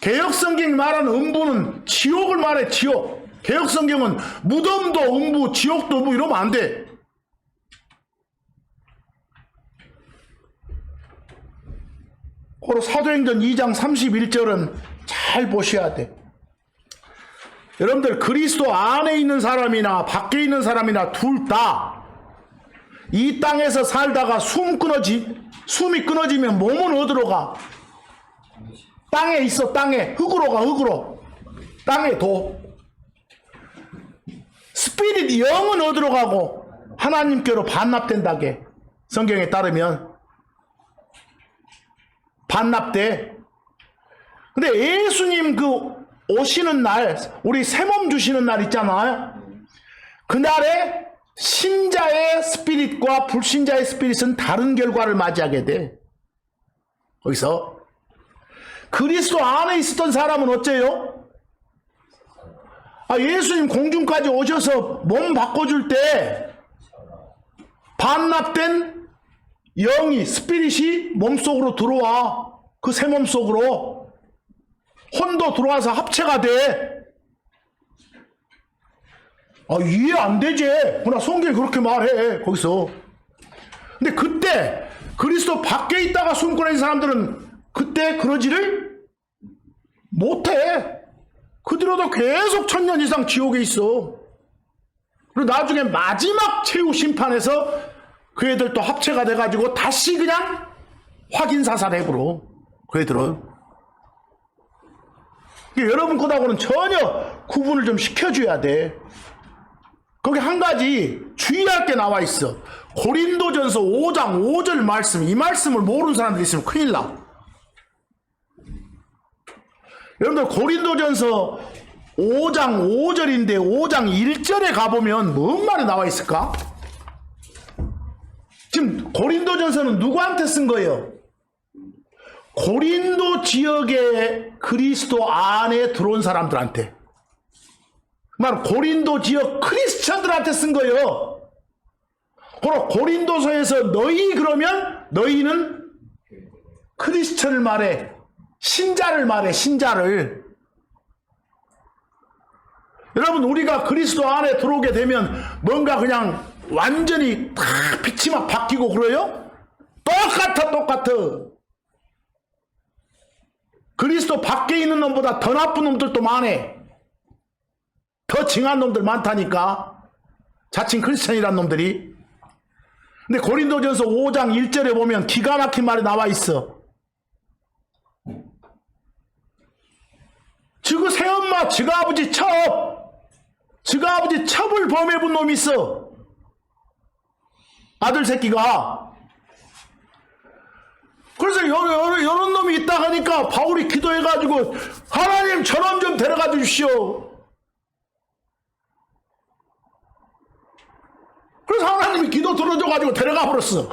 Speaker 1: 개혁성경이 말하는 음부는 지옥을 말해. 지옥. 개혁성경은 무덤도 음부, 지옥도 음부 이러면 안 돼. 그리고 사도행전 2장 31절은 잘 보셔야 돼. 여러분들 그리스도 안에 있는 사람이나 밖에 있는 사람이나 둘 다 이 땅에서 살다가 숨이 끊어지면 몸은 어디로 가? 땅에 있어. 땅에. 흙으로 가. 흙으로. 땅에 도. 스피릿 영은 어디로 가고? 하나님께로 반납된다게. 성경에 따르면 반납돼. 근데 예수님 그 오시는 날, 우리 새몸 주시는 날 있잖아요. 그날에 신자의 스피릿과 불신자의 스피릿은 다른 결과를 맞이하게 돼. 거기서 그리스도 안에 있었던 사람은 어째요? 예수님 공중까지 오셔서 몸 바꿔줄 때 반납된 영이, 스피릿이 몸속으로 들어와. 그 새 몸 속으로. 혼도 들어와서 합체가 돼. 이해 안 되지. 그러나 성경이 그렇게 말해. 거기서. 근데 그때 그리스도 밖에 있다가 숨 끊어진 사람들은 그때 그러지를 못해. 그들도 계속 1000년 이상 지옥에 있어. 그리고 나중에 마지막 최후 심판에서 그 애들 또 합체가 돼가지고 다시 그냥 확인사살해버려. 그 애들은. 여러분 것하고는 전혀 구분을 좀 시켜줘야 돼. 거기 한 가지 주의할 게 나와 있어. 고린도전서 5장 5절 말씀. 이 말씀을 모르는 사람들이 있으면 큰일 나. 여러분들 고린도전서 5장 5절인데 5장 1절에 가보면 뭔 말이 나와 있을까? 지금 고린도전서는 누구한테 쓴 거예요? 고린도 지역에 그리스도 안에 들어온 사람들한테. 말 고린도 지역 크리스천들한테 쓴 거예요. 그럼 고린도서에서 너희 그러면 너희는 크리스천을 말해. 신자를 말해. 신자를. 여러분 우리가 그리스도 안에 들어오게 되면 뭔가 그냥 완전히 다 빛이 막 바뀌고 그래요? 똑같아. 그리스도 밖에 있는 놈보다 더 나쁜 놈들도 많아. 더 징한 놈들 많다니까. 자칭 크리스천이란 놈들이. 근데 고린도전서 5장 1절에 보면 기가 막힌 말이 나와 있어. 지그 새엄마, 지가 아버지 지가 아버지 첩을 범해본 놈이 있어. 아들 새끼가. 그래서 요런 놈이 있다 하니까 바울이 기도해가지고 하나님 저놈 좀 데려가 주십시오. 그래서 하나님이 기도 들어줘가지고 데려가 버렸어.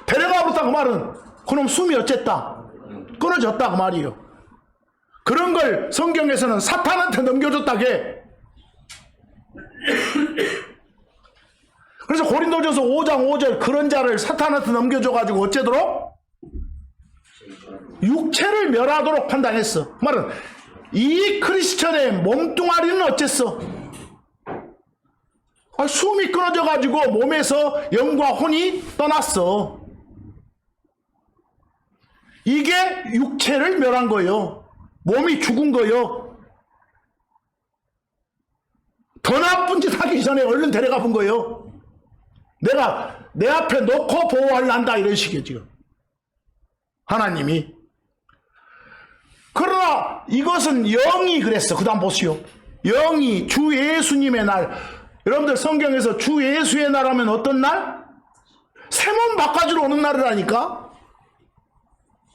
Speaker 1: 데려가 버렸다 그 말은 그놈 숨이 어쨌다? 끊어졌다 그 말이에요. 그런 걸 성경에서는 사탄한테 넘겨줬다게. 그래서 고린도전서 5장 5절 그런 자를 사탄한테 넘겨줘가지고 어째도록? 육체를 멸하도록 판단했어. 그 말은 이 크리스천의 몸뚱아리는 어쨌어? 숨이 끊어져가지고 몸에서 영과 혼이 떠났어. 이게 육체를 멸한 거예요. 몸이 죽은 거예요. 더 나쁜 짓 하기 전에 얼른 데려가 본 거예요. 내가 내 앞에 놓고 보호하려한다 이런 식이에요 지금. 하나님이. 그러나 이것은 영이 그랬어. 그 다음 보시오. 영이 주 예수님의 날. 여러분들 성경에서 주 예수의 날 하면 어떤 날? 새 몸 바꿔주러 오는 날이라니까.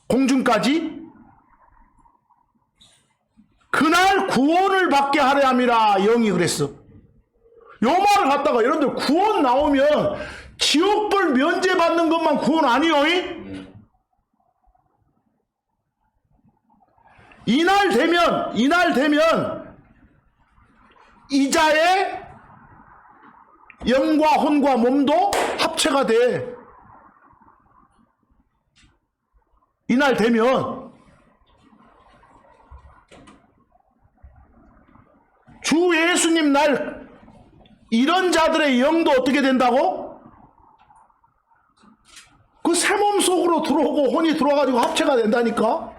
Speaker 1: 공중까지. 그날 구원을 받게 하려 함이라 영이 그랬어. 요 말을 갖다가 여러분들 구원 나오면 지옥벌 면제받는 것만 구원 아니요? 이날 되면 이자의 영과 혼과 몸도 합체가 돼. 이날 되면 주 예수님 날 이런 자들의 영도 어떻게 된다고? 그 새 몸 속으로 들어오고 혼이 들어와가지고 합체가 된다니까.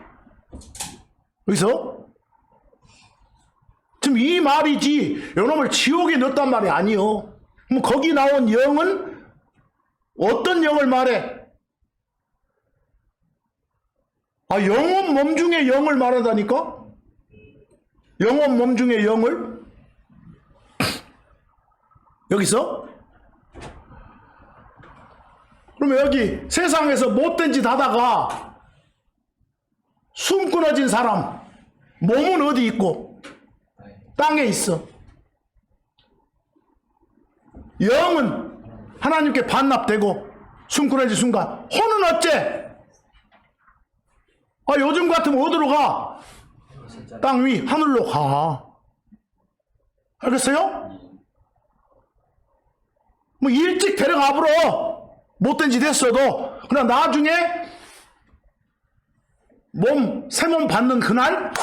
Speaker 1: 여기서 지금 이 말이지 요놈을 지옥에 넣었단 말이 아니요. 그럼 거기 나온 영은 어떤 영을 말해? 영혼 몸 중에 영을 말하다니까? 영혼 몸 중에 영을? 여기서? 그러면 여기 세상에서 못된 짓 하다가 숨 끊어진 사람 몸은 어디 있고? 땅에 있어. 영은 하나님께 반납되고 숨 끊어진 순간 혼은 어째? 요즘 같으면 어디로 가? 땅 위 하늘로 가. 알겠어요? 뭐 일찍 데려가 버려. 못된 짓 했어도. 그러나 나중에 새 몸 받는 그날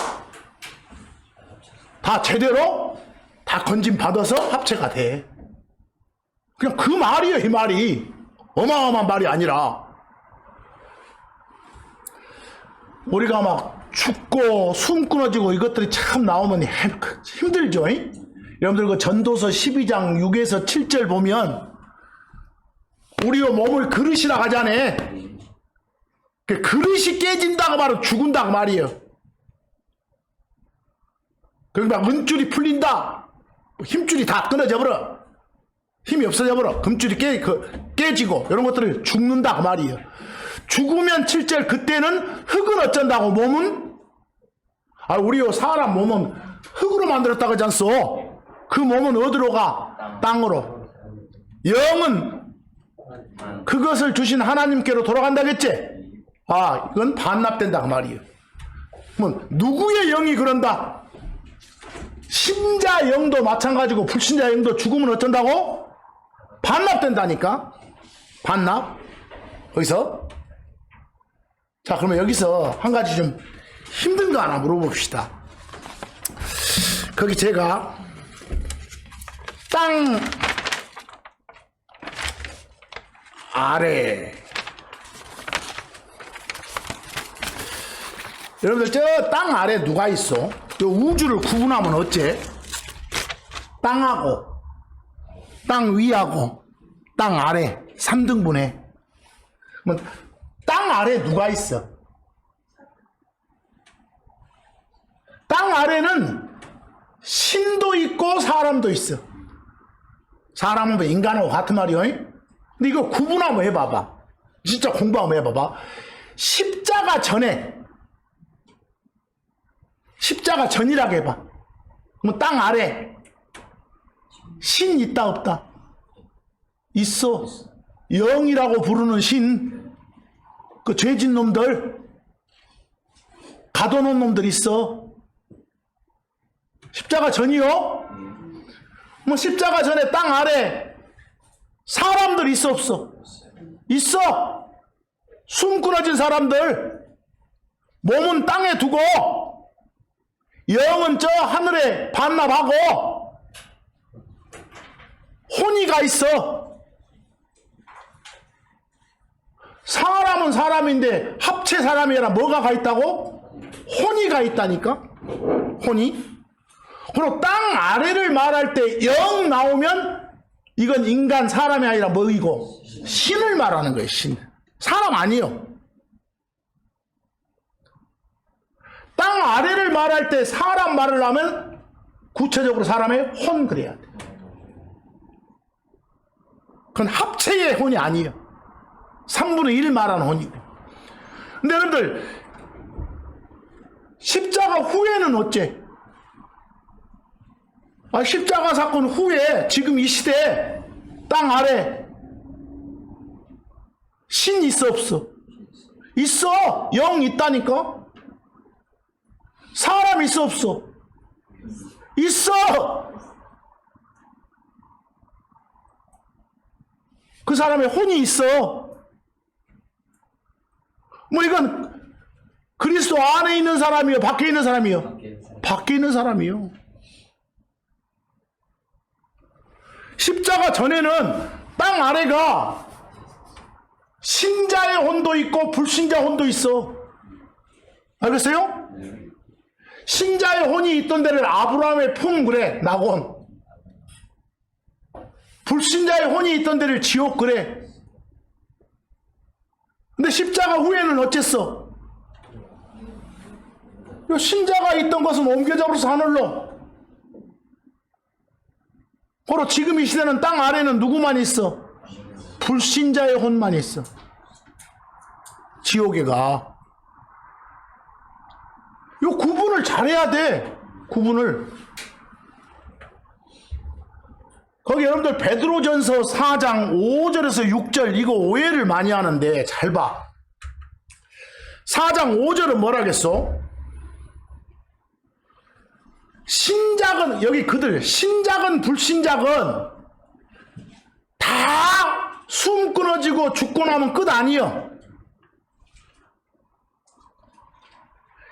Speaker 1: 다 제대로 다 건진 받아서 합체가 돼. 그냥 그 말이에요. 이 말이 어마어마한 말이 아니라 우리가 막 죽고 숨 끊어지고 이것들이 참 나오면 힘들죠. 여러분들 그 전도서 12장 6에서 7절 보면 우리의 몸을 그릇이라 하잖아. 그 그릇이 깨진다고 말은 죽은다고 말이에요. 그러니까 은줄이 풀린다. 힘줄이 다 끊어져 버려. 힘이 없어져 버려. 금줄이 깨지고 이런 것들을 죽는다 그 말이에요. 죽으면 7절 그때는 흙은 어쩐다고 몸은? 우리 사람 몸은 흙으로 만들었다고 하지 않소? 그 몸은 어디로 가? 땅으로. 영은 그것을 주신 하나님께로 돌아간다겠지? 이건 반납된다 그 말이에요. 그러면 누구의 영이 그런다? 신자 영도 마찬가지고 불신자 영도 죽으면 어쩐다고? 반납된다니까. 반납. 여기서 자 그러면 여기서 한 가지 좀 힘든 거 하나 물어봅시다. 거기 제가 땅 아래 여러분들 저 땅 아래 누가 있어? 요 우주를 구분하면 어째? 땅하고 땅 위하고 땅 아래 3등분해. 땅 아래 누가 있어? 아래는 신도 있고 사람도 있어. 사람은 뭐 인간하고 같은 말이요. 근데 이거 구분 한번 해봐봐. 진짜 공부 한번 해봐봐. 십자가 전이라고 해봐. 그럼 땅 아래 신 있다 없다? 있어. 영이라고 부르는 신, 그 죄진 놈들, 가둬놓은 놈들 있어. 십자가 전이요? 뭐 십자가 전에 땅 아래 사람들 있어 없어? 있어. 숨 끊어진 사람들, 몸은 땅에 두고 영은 저 하늘에 반납하고 혼이가 있어. 사람은 사람인데 합체 사람이 아니라 뭐가 가 있다고? 혼이가 있다니까. 혼이. 그리고 땅 아래를 말할 때 영 나오면 이건 인간 사람이 아니라 뭐이고? 신을 말하는 거예요. 신. 사람 아니요. 땅 아래를 말할 때 사람 말을 하면 구체적으로 사람의 혼 그래야 돼. 그건 합체의 혼이 아니에요. 3분의 1 말하는 혼이고. 근데 여러분들 십자가 후에는 어째? 십자가 사건 후에 지금 이 시대에 땅 아래 신 있어 없어? 있어. 영 있다니까. 사람 있어 없어? 있어. 그 사람의 혼이 있어. 뭐 이건 그리스도 안에 있는 사람이요, 밖에 있는 사람이요? 밖에 있는 사람이요. 십자가 전에는 땅 아래가 신자의 혼도 있고 불신자 혼도 있어. 알겠어요? 신자의 혼이 있던 데를 아브라함의 품 그래, 낙원. 불신자의 혼이 있던 데를 지옥 그래. 근데 십자가 후에는 어쨌어? 신자가 있던 것은 옮겨져버려서 하늘로. 바로 지금 이 시대는 땅 아래는 누구만 있어? 불신자의 혼만 있어. 지옥에 가. 요 구분을 잘해야 돼. 구분을. 거기 여러분들 베드로전서 4장 5절에서 6절 이거 오해를 많이 하는데 잘 봐. 4장 5절은 뭐라겠어? 신작은 여기 그들 신작은 불신작은 다 숨 끊어지고 죽고 나면 끝 아니여.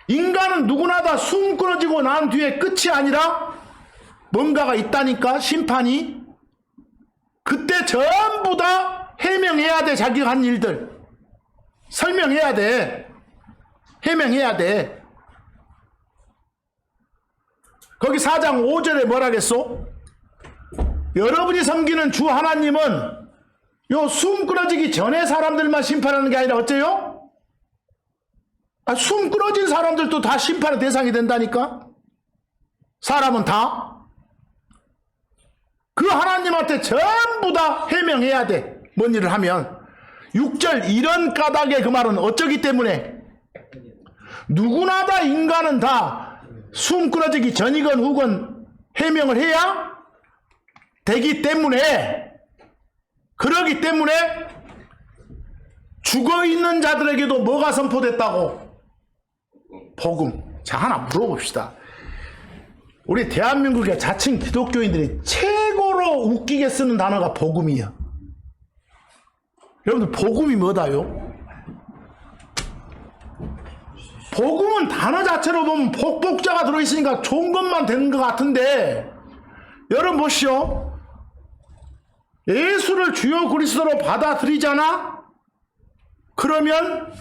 Speaker 1: 인간은 누구나 다 숨 끊어지고 난 뒤에 끝이 아니라 뭔가가 있다니까. 심판이. 그때 전부 다 해명해야 돼. 자기가 한 일들 설명해야 돼. 해명해야 돼. 거기 4장 5절에 뭐라겠소? 여러분이 섬기는 주 하나님은 요 숨 끊어지기 전에 사람들만 심판하는 게 아니라 어째요? 숨 끊어진 사람들도 다 심판의 대상이 된다니까. 사람은 다. 그 하나님한테 전부 다 해명해야 돼. 뭔 일을 하면. 6절 이런 까닭에 그 말은 어쩌기 때문에 누구나 다 인간은 다 숨 끊어지기 전이건 후건 해명을 해야 되기 때문에, 그러기 때문에 죽어있는 자들에게도 뭐가 선포됐다고? 복음. 자, 하나 물어봅시다. 우리 대한민국의 자칭 기독교인들이 최고로 웃기게 쓰는 단어가 복음이야. 여러분들 복음이 뭐다요? 복음은 단어 자체로 보면 복복자가 들어있으니까 좋은 것만 되는 것 같은데, 여러분 보시오. 예수를 주요 그리스도로 받아들이잖아? 그러면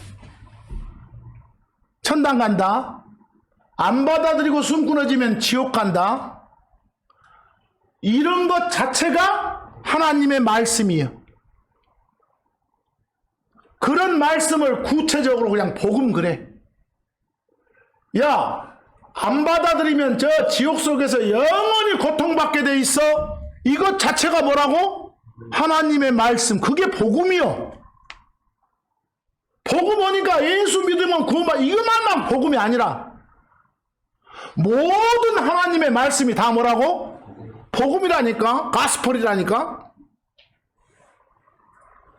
Speaker 1: 천당 간다. 안 받아들이고 숨 끊어지면 지옥 간다. 이런 것 자체가 하나님의 말씀이에요. 그런 말씀을 구체적으로 그냥 복음 그래. 야, 안 받아들이면 저 지옥 속에서 영원히 고통받게 돼 있어. 이것 자체가 뭐라고? 하나님의 말씀. 그게 복음이요. 복음 오니까 예수 믿으면 구원받. 이것만만 복음이 아니라 모든 하나님의 말씀이 다 뭐라고? 복음이라니까. 가스펠이라니까.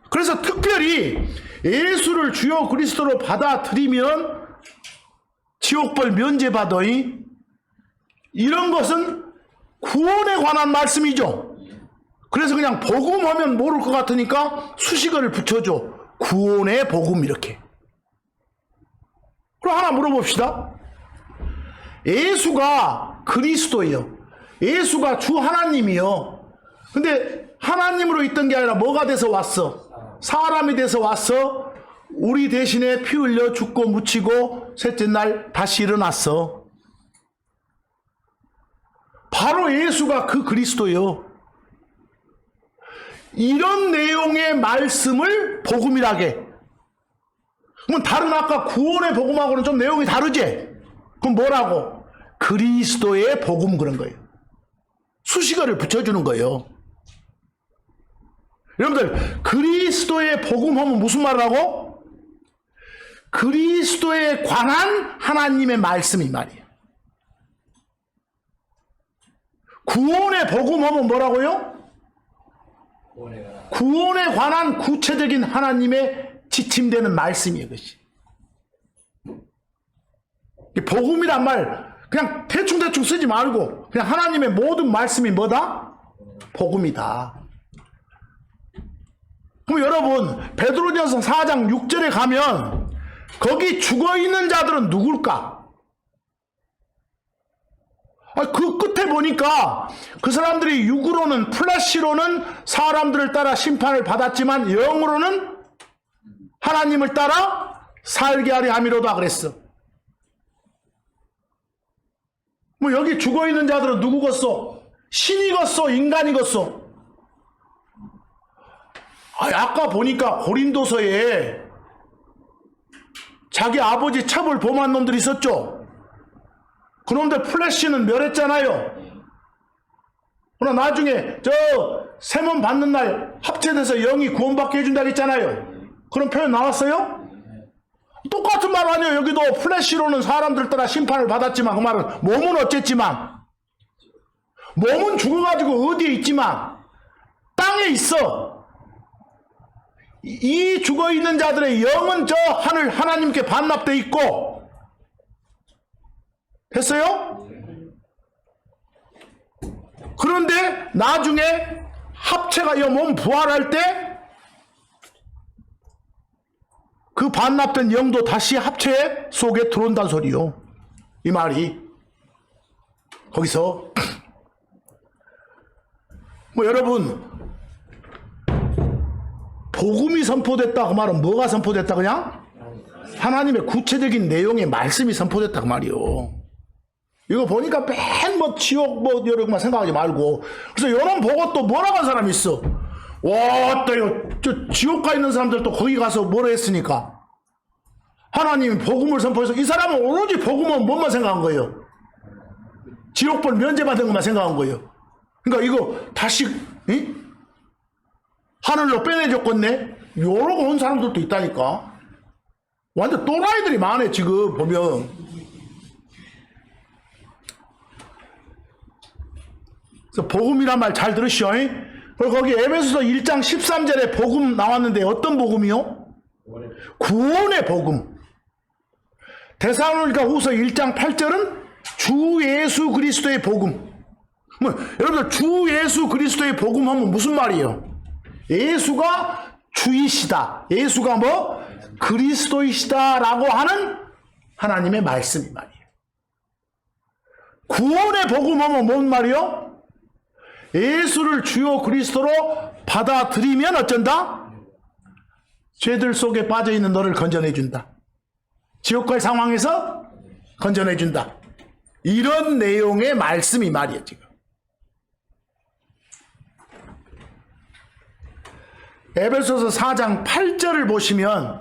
Speaker 1: 그래서 특별히 예수를 주요 그리스도로 받아들이면 지옥벌 면제받으니 이런 것은 구원에 관한 말씀이죠. 그래서 그냥 복음하면 모를 것 같으니까 수식어를 붙여줘. 구원의 복음 이렇게. 그럼 하나 물어봅시다. 예수가 그리스도예요. 예수가 주 하나님이요. 근데 하나님으로 있던 게 아니라 뭐가 돼서 왔어? 사람이 돼서 왔어. 우리 대신에 피 흘려 죽고 묻히고 셋째 날 다시 일어났어. 바로 예수가 그 그리스도예요. 이런 내용의 말씀을 복음이라게. 그럼 다른 아까 구원의 복음하고는 좀 내용이 다르지? 그럼 뭐라고? 그리스도의 복음 그런 거예요. 수식어를 붙여주는 거예요. 여러분들 그리스도의 복음 하면 무슨 말을 하고? 그리스도에 관한 하나님의 말씀이 말이에요. 구원의 복음 하면 뭐라고요? 구원에 관한 구체적인 하나님의 지침되는 말씀이에요. 그것이. 복음이란 말 그냥 대충대충 쓰지 말고 그냥 하나님의 모든 말씀이 뭐다? 복음이다. 그럼 여러분 베드로전서 4장 6절에 가면 거기 죽어있는 자들은 누굴까? 그 끝에 보니까 그 사람들이 육으로는 플래시로는 사람들을 따라 심판을 받았지만 영으로는 하나님을 따라 살게 하려 함이로다 그랬어. 뭐 여기 죽어있는 자들은 누구겠어? 신이겠어? 인간이겠어? 아까 보니까 고린도서에 자기 아버지 첩을 범한 놈들이 있었죠? 그놈들 플래시는 멸했잖아요. 그러나 나중에 저 세몬 받는 날 합체돼서 영이 구원받게 해준다고 했잖아요. 그런 표현 나왔어요? 똑같은 말 아니에요. 여기도 플래시로는 사람들 따라 심판을 받았지만 그 말은 몸은 어쨌지만 몸은 죽어가지고 어디에 있지만 땅에 있어. 이 죽어있는 자들의 영은 저 하늘 하나님께 반납돼 있고 했어요? 그런데 나중에 합체가 이 몸 부활할 때 그 반납된 영도 다시 합체 속에 들어온다는 소리요. 이 말이 거기서 뭐 여러분 복음이 선포됐다 그 말은 뭐가 선포됐다 그냥? 하나님의 구체적인 내용의 말씀이 선포됐다 그 말이요. 이거 보니까 맨 뭐 지옥 뭐 여러 것만 생각하지 말고 그래서 요런 보고 또 뭐라고 한 사람이 있어. 와, 또 이거 저 지옥 가 있는 사람들 또 거기 가서 뭐라 했으니까 하나님이 복음을 선포해서 이 사람은 오로지 복음은 뭐만 생각한 거예요? 지옥벌 면제받은 것만 생각한 거예요. 그러니까 이거 다시 하늘로 빼내줬겠네. 요러고 온 사람들도 있다니까. 완전 또라이들이 많네 지금 보면. 그래서 복음이란 말 잘 들으시오. 그리고 거기 에베소서 1장 13절에 복음 나왔는데 어떤 복음이요? 구원의 복음. 데살로니가 후서 1장 8절은 주 예수 그리스도의 복음. 뭐, 여러분들 주 예수 그리스도의 복음 하면 무슨 말이에요? 예수가 주이시다. 예수가 뭐? 그리스도이시다 라고 하는 하나님의 말씀이 말이에요. 구원의 복음 하면 뭔 말이요? 예수를 주요 그리스도로 받아들이면 어쩐다? 죄들 속에 빠져있는 너를 건져내준다. 지옥 갈 상황에서 건져내준다. 이런 내용의 말씀이 말이에요 지금. 에베소서 4장 8절을 보시면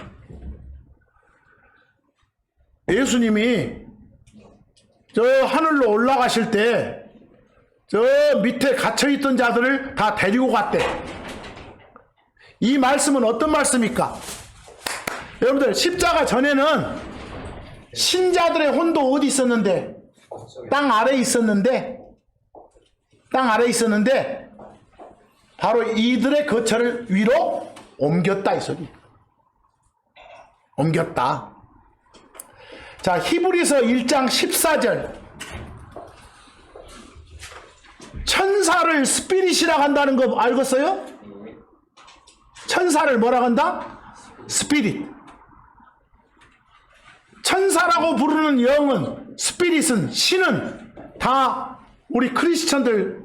Speaker 1: 예수님이 저 하늘로 올라가실 때 저 밑에 갇혀있던 자들을 다 데리고 갔대. 이 말씀은 어떤 말씀입니까? 여러분들, 십자가 전에는 신자들의 혼도 어디 있었는데? 땅 아래에 있었는데, 바로 이들의 거처를 위로 옮겼다, 이 소리. 옮겼다. 자, 히브리서 1장 14절. 천사를 스피릿이라고 한다는 거 알겠어요? 천사를 뭐라고 한다? 스피릿. 천사라고 부르는 영은, 스피릿은, 신은 다 우리 크리스천들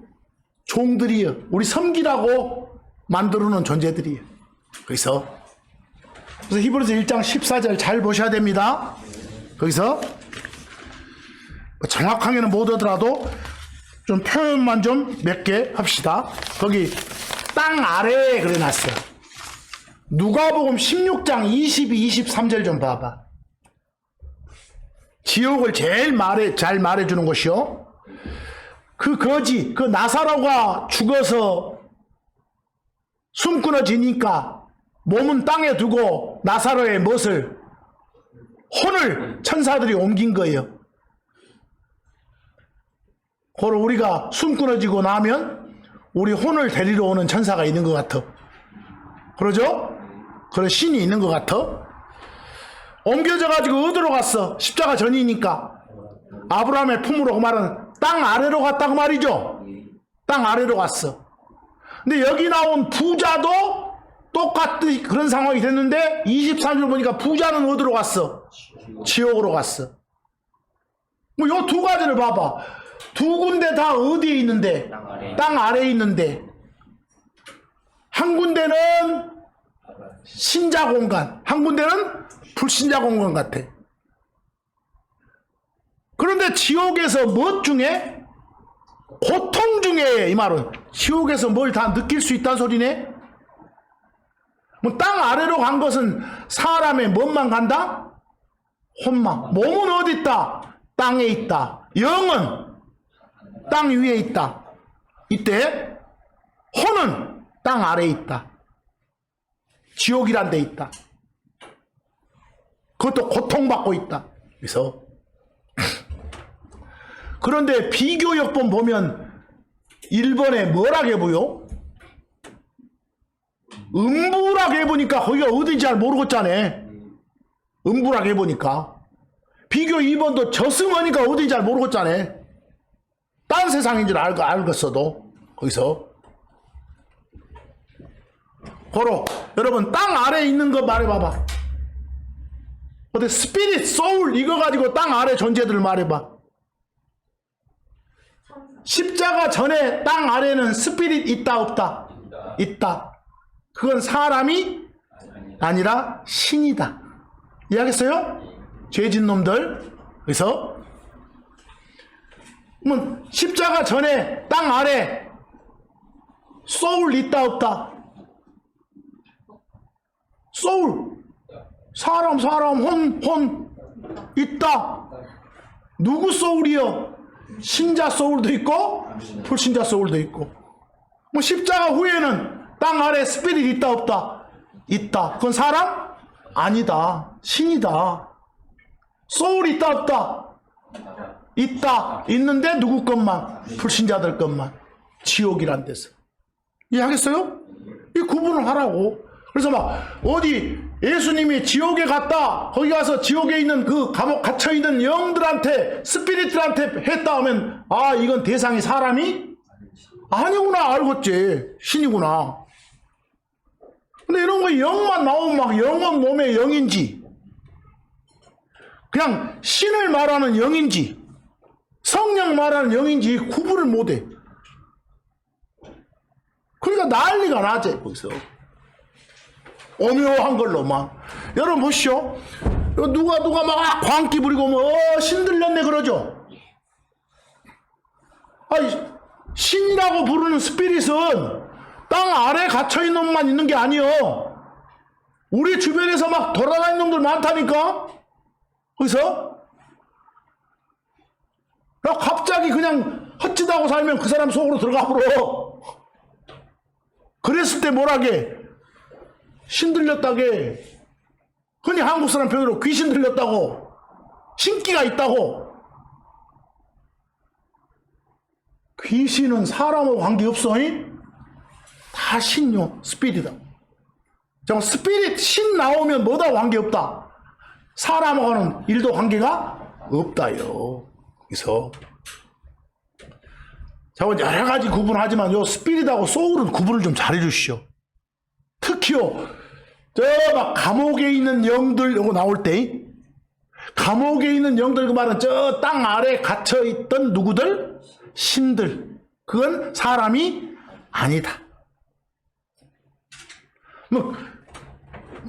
Speaker 1: 종들이에요. 우리 섬기라고 만들어 놓은 존재들이에요. 그래서 히브리서 1장 14절 잘 보셔야 됩니다. 거기서 정확하게는 못 하더라도 좀 표현만 좀 몇 개 합시다. 거기 땅 아래에 그려놨어요. 누가복음 16장 22, 23절 좀 봐봐. 지옥을 제일 잘 말해주는 것이요. 그 거지, 그 나사로가 죽어서 숨 끊어지니까 몸은 땅에 두고 나사로의 못을, 혼을 천사들이 옮긴 거예요. 그걸 우리가 숨 끊어지고 나면 우리 혼을 데리러 오는 천사가 있는 것 같아. 그러죠? 그런 신이 있는 것 같아. 옮겨져가지고 어디로 갔어? 십자가 전이니까. 아브라함의 품으로, 그 말은 땅 아래로 갔다고 말이죠. 땅 아래로 갔어. 근데 여기 나온 부자도 똑같이 그런 상황이 됐는데 23절 보니까 부자는 어디로 갔어? 지옥으로 갔어. 뭐 요 두 가지를 봐봐. 두 군데 다 어디에 있는데? 땅 아래에 있는데. 한 군데는 신자 공간, 한 군데는 불신자 공간 같아. 그런데 지옥에서 무엇 중에? 고통 중에, 이 말은 지옥에서 뭘 다 느낄 수 있다는 소리네. 뭐 땅 아래로 간 것은 사람의 몸만 간다? 혼만. 몸은 어디 있다? 땅에 있다. 영은 땅 위에 있다. 이때 혼은 땅 아래에 있다. 지옥이란 데 있다. 그것도 고통받고 있다. 그래서 그런데 비교역본 보면 1번에 뭐라게 보여? 음부라게 해보니까 거기가 어딘지 잘 모르겠잖아. 음부라게 해보니까. 비교 2번도 저승어니까 어딘지 잘 모르겠잖아. 딴 세상인 줄 알겠어도. 거기서 고로 여러분, 땅 아래에 있는 거 말해봐봐. 어때? 스피릿, 소울 이거 가지고 땅 아래 존재들을 말해봐. 십자가 전에 땅 아래는 스피릿 있다 없다? 있다. 그건 사람이 아니라 신이다. 이해하겠어요? 죄진 놈들. 그래서 십자가 전에 땅 아래 소울 있다 없다? 소울, 사람, 혼 있다. 누구 소울이요? 신자 소울도 있고 불신자 소울도 있고. 뭐 십자가 후에는 땅 아래 스피릿 있다 없다? 있다. 그건 사람? 아니다. 신이다. 소울 있다 없다? 있다. 있는데 누구 것만? 불신자들 것만. 지옥이란 데서. 이해하겠어요? 이 구분을 하라고. 그래서 막 어디 예수님이 지옥에 갔다, 거기 가서 지옥에 있는 그 감옥 갇혀있는 영들한테, 스피릿들한테 했다 하면, 아, 이건 대상이 사람이? 아니구나, 알겠지. 신이구나. 근데 이런 거 영만 나오면 막 영은 몸의 영인지, 그냥 신을 말하는 영인지, 성령 말하는 영인지 구분을 못해. 그러니까 난리가 나지, 거기서. 오묘한 걸로만. 여러분 보시오. 누가 막 광기 부리고 뭐 신들렸네 그러죠. 아니, 신이라고 부르는 스피릿은 땅 아래 갇혀있는 놈만 있는 게 아니요. 우리 주변에서 막 돌아다니는 놈들 많다니까. 그래서 갑자기 그냥 헛짓하고 살면 그 사람 속으로 들어가 버려. 그랬을 때 뭐라게? 신들렸다게. 흔히 한국 사람 표현으로 귀신 들렸다고. 신기가 있다고. 귀신은 사람하고 관계없어. 잉? 다 신요. 스피릿이다. 정 스피릿 신 나오면 뭐다 관계없다. 사람하고는 일도 관계가 없다요. 그래서 저건 여러 가지 구분하지만 요 스피릿하고 소울은 구분을 좀 잘해주시오. 특히요, 저 막 감옥에 있는 영들 요거 나올 때, 감옥에 있는 영들 그 말은 저 땅 아래 갇혀 있던 누구들? 신들. 그건 사람이 아니다. 뭐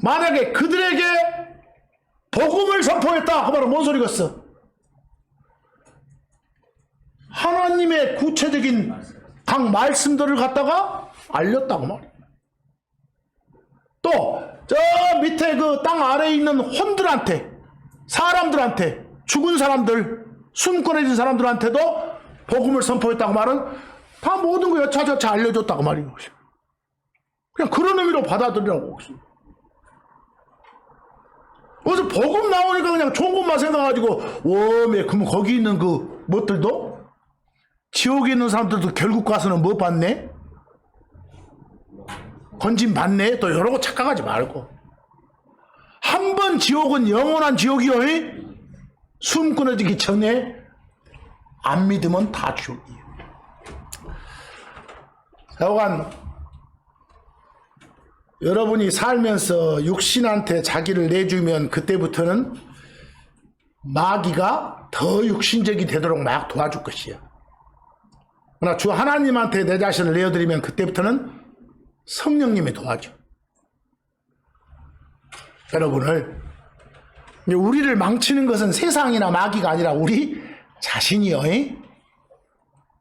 Speaker 1: 만약에 그들에게 복음을 선포했다 하면 뭔 소리겠어? 하나님의 구체적인 각 말씀들을 갖다가 알렸다고 말이야. 또 저 밑에 그 땅 아래에 있는 혼들한테, 사람들한테, 죽은 사람들, 숨 꺼내진 사람들한테도 복음을 선포했다고 말은 다 모든 거 여차저차 알려줬다고 말이야. 그냥 그런 의미로 받아들이라고. 어디서 복음 나오니까 그냥 좋은 것만 생각가지고 웜에 그러면 거기 있는 그 것들도, 지옥에 있는 사람들도 결국 가서는 뭐 받네? 건진 받네? 또 여러 거 착각하지 말고. 한 번 지옥은 영원한 지옥이요. 숨 끊어지기 전에 안 믿으면 다 지옥이에요. 하여간 여러분이 살면서 육신한테 자기를 내주면 그때부터는 마귀가 더 육신적이 되도록 막 도와줄 것이야. 그러나 주 하나님한테 내 자신을 내어드리면 그때부터는 성령님이 도와줘. 여러분을, 우리를 망치는 것은 세상이나 마귀가 아니라 우리 자신이요.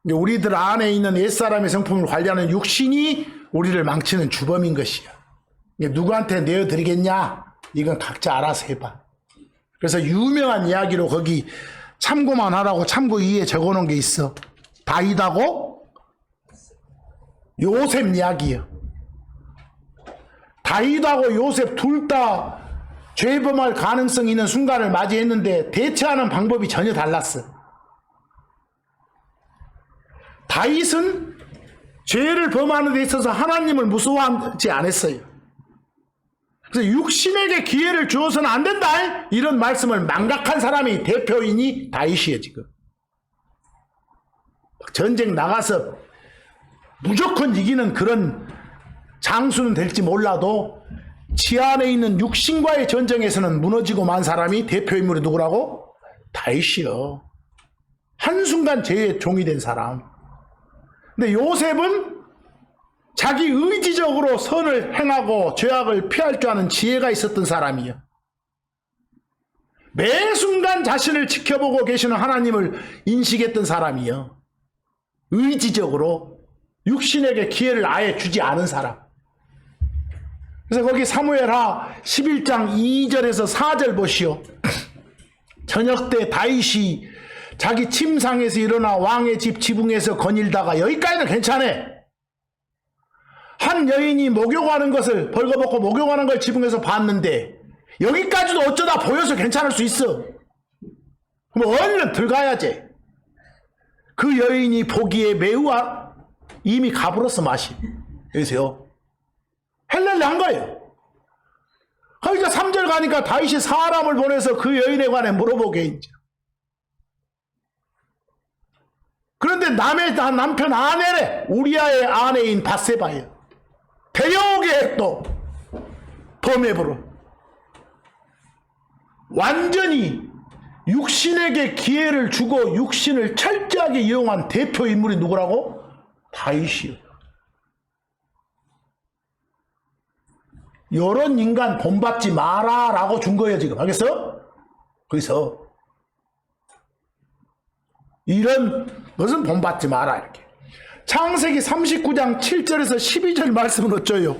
Speaker 1: 우리들 안에 있는 옛사람의 성품을 관리하는 육신이 우리를 망치는 주범인 것이야. 누구한테 내어드리겠냐? 이건 각자 알아서 해봐. 그래서 유명한 이야기로 거기 참고만 하라고 참고 2에 적어놓은 게 있어. 다윗하고 요셉 이야기예요. 다윗하고 요셉 둘 다 죄범할 가능성이 있는 순간을 맞이했는데 대처하는 방법이 전혀 달랐어. 다윗은 죄를 범하는 데 있어서 하나님을 무서워하지 않았어요. 그래서 육신에게 기회를 주어서는 안 된다, 이런 말씀을 망각한 사람이 대표인이 다윗이에요. 지금 전쟁 나가서 무조건 이기는 그런 장수는 될지 몰라도 지 안에 있는 육신과의 전쟁에서는 무너지고 만 사람이 대표인물이 누구라고? 다윗이요. 한순간 죄의 종이 된 사람. 근데 요셉은 자기 의지적으로 선을 행하고 죄악을 피할 줄 아는 지혜가 있었던 사람이요. 매 순간 자신을 지켜보고 계시는 하나님을 인식했던 사람이요. 의지적으로 육신에게 기회를 아예 주지 않은 사람. 그래서 거기 사무엘하 11장 2절에서 4절 보시오. 저녁 때 다윗이 자기 침상에서 일어나 왕의 집 지붕에서 거닐다가, 여기까지는 괜찮아. 한 여인이 목욕하는 것을, 벌거벗고 목욕하는 걸 지붕에서 봤는데, 여기까지도 어쩌다 보여서 괜찮을 수 있어. 그럼 얼른 들어가야지. 그 여인이 보기에 매우 이미 가불었어, 맛이. 여기서요. 헬렐레 한 거예요. 거기서 3절 가니까 다윗이 사람을 보내서 그 여인에 관해 물어보게 이제. 그런데 남의 남편 아내래. 우리아의 아내인 밧세바예요. 데려오게 또 범해버려. 완전히 육신에게 기회를 주고 육신을 철저하게 이용한 대표 인물이 누구라고? 다윗이요. 요런 인간 본받지 마라 라고 준 거예요 지금. 알겠어? 거기서 이런 것은 본받지 마라 이렇게. 창세기 39장 7절에서 12절 말씀은 어쩌요?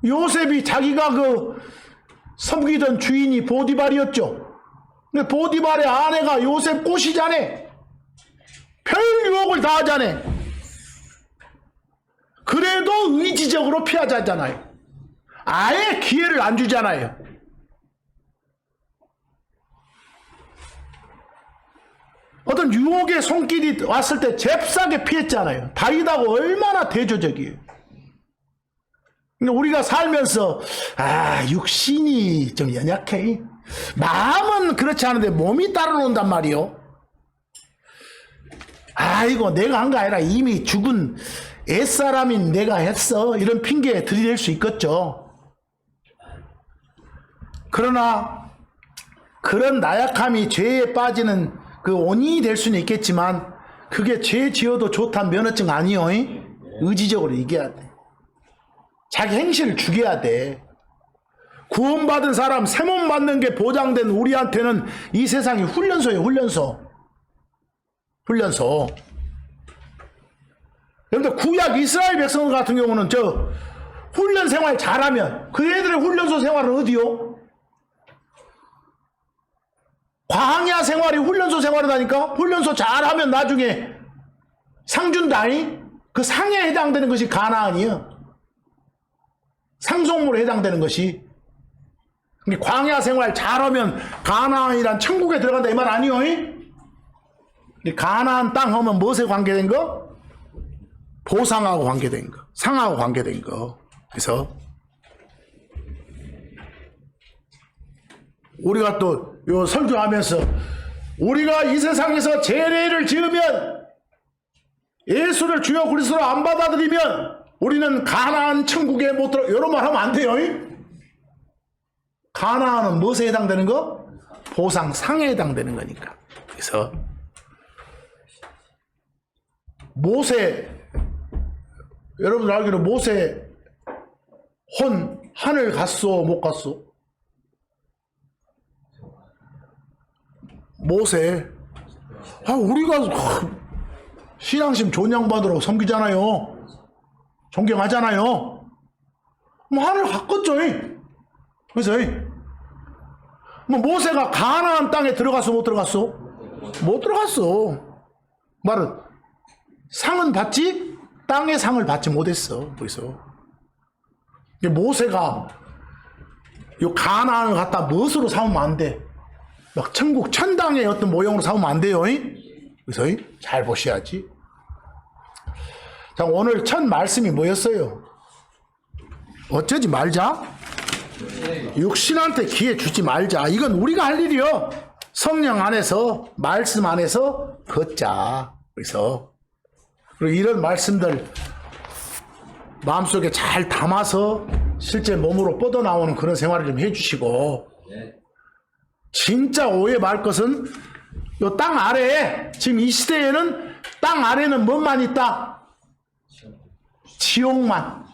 Speaker 1: 요셉이 자기가 그 섬기던 주인이 보디발이었죠. 근데 보디발의 아내가 요셉 꼬시자네. 별 유혹을 다 하자네. 그래도 의지적으로 피하자잖아요. 아예 기회를 안 주잖아요. 어떤 유혹의 손길이 왔을 때 잽싸게 피했잖아요. 다윗하고 얼마나 대조적이에요. 근데 우리가 살면서 육신이 좀 연약해. 마음은 그렇지 않은데 몸이 따라온단 말이요. 이거 내가 한 거 아니라 이미 죽은 옛사람인 내가 했어. 이런 핑계 들이댈 수 있겠죠. 그러나 그런 나약함이 죄에 빠지는 그 원인이 될 수는 있겠지만 그게 죄 지어도 좋다는 면허증 아니요. 의지적으로 이겨야 돼. 자기 행실을 죽여야 돼. 구원받은 사람 세몸 받는 게 보장된 우리한테는 이 세상이 훈련소예요. 훈련소. 여러분들 구약 이스라엘 백성 같은 경우는 저 훈련 생활 잘하면 그 애들의 훈련소 생활은 어디요? 광야 생활이 훈련소 생활이다니까. 훈련소 잘하면 나중에 상 준다잉. 그 상에 해당되는 것이 가나안이요. 상속물에 해당되는 것이. 광야 생활 잘하면 가나안이란 천국에 들어간다 이 말 아니요? 가나안 땅 하면 무엇에 관계된 거? 보상하고 관계된 거, 상하고 관계된 거. 그래서 우리가 또 요 설교하면서 우리가 이 세상에서 죄를 지으면 예수를 주여 그리스도로 안 받아들이면 우리는 가나안 천국에 못 들어. 이런 말 하면 안 돼요. 가나안은 무엇에 해당되는 거? 보상, 상에 해당되는 거니까. 그래서 모세, 여러분 알기로 모세 하늘 갔소 못 갔소? 모세 우리가 신앙심 좋은 양반으로 섬기잖아요. 존경하잖아요. 뭐 하늘 갔겠죠. 그래서 뭐 모세가 가나안 땅에 들어갔어 못 들어갔어? 못 들어갔어. 말은 상은 받지 땅의 상을 받지 못했어. 그래서 모세가 요 가나안을 갖다 무엇으로 삼으면 안 돼. 막 천국 천당의 어떤 모형으로 삼으면 안 돼요. 그래서 잘 보셔야지. 자, 오늘 첫 말씀이 뭐였어요? 어쩌지 말자. 육신한테 기회 주지 말자. 이건 우리가 할 일이요. 성령 안에서 말씀 안에서 걷자. 그래서 그리고 이런 말씀들 마음속에 잘 담아서 실제 몸으로 뻗어나오는 그런 생활을 좀 해주시고, 진짜 오해 말 것은 요 땅 아래에 지금 이 시대에는 땅 아래는 뭐만 있다? 지옥만.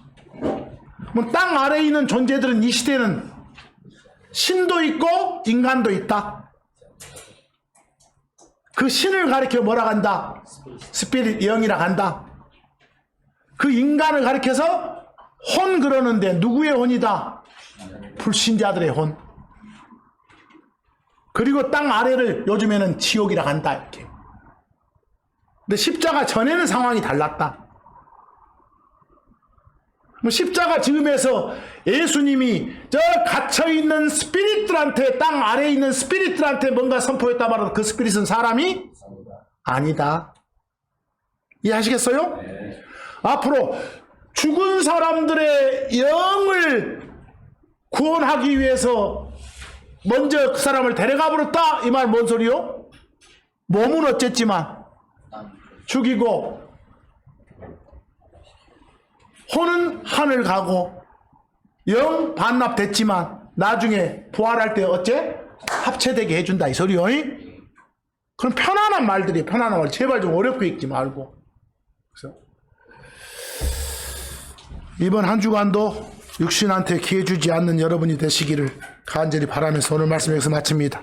Speaker 1: 뭐 땅 아래에 있는 존재들은 이 시대는 신도 있고 인간도 있다. 그 신을 가리켜 뭐라 한다? 스피릿 영이라 한다. 그 인간을 가리켜서 혼 그러는데 누구의 혼이다? 불신자들의 혼. 그리고 땅 아래를 요즘에는 지옥이라 한다. 이렇게. 근데 십자가 전에는 상황이 달랐다. 십자가 지음에서 예수님이 저 갇혀있는 스피릿들한테, 땅 아래에 있는 스피릿들한테 뭔가 선포했다 말하면 그 스피릿은 사람이 아니다. 이해하시겠어요? 네. 앞으로 죽은 사람들의 영을 구원하기 위해서 먼저 그 사람을 데려가 버렸다. 이 말 뭔 소리요? 몸은 어쨌지만 죽이고 혼은 하늘 가고 영 반납됐지만 나중에 부활할 때 어째? 합체되게 해준다 이 소리요. 그럼 편안한 말들이 편안한 말. 제발 좀 어렵게 읽지 말고. 그래서 이번 한 주간도 육신한테 기회 주지 않는 여러분이 되시기를 간절히 바라면서 오늘 말씀 여기서 마칩니다.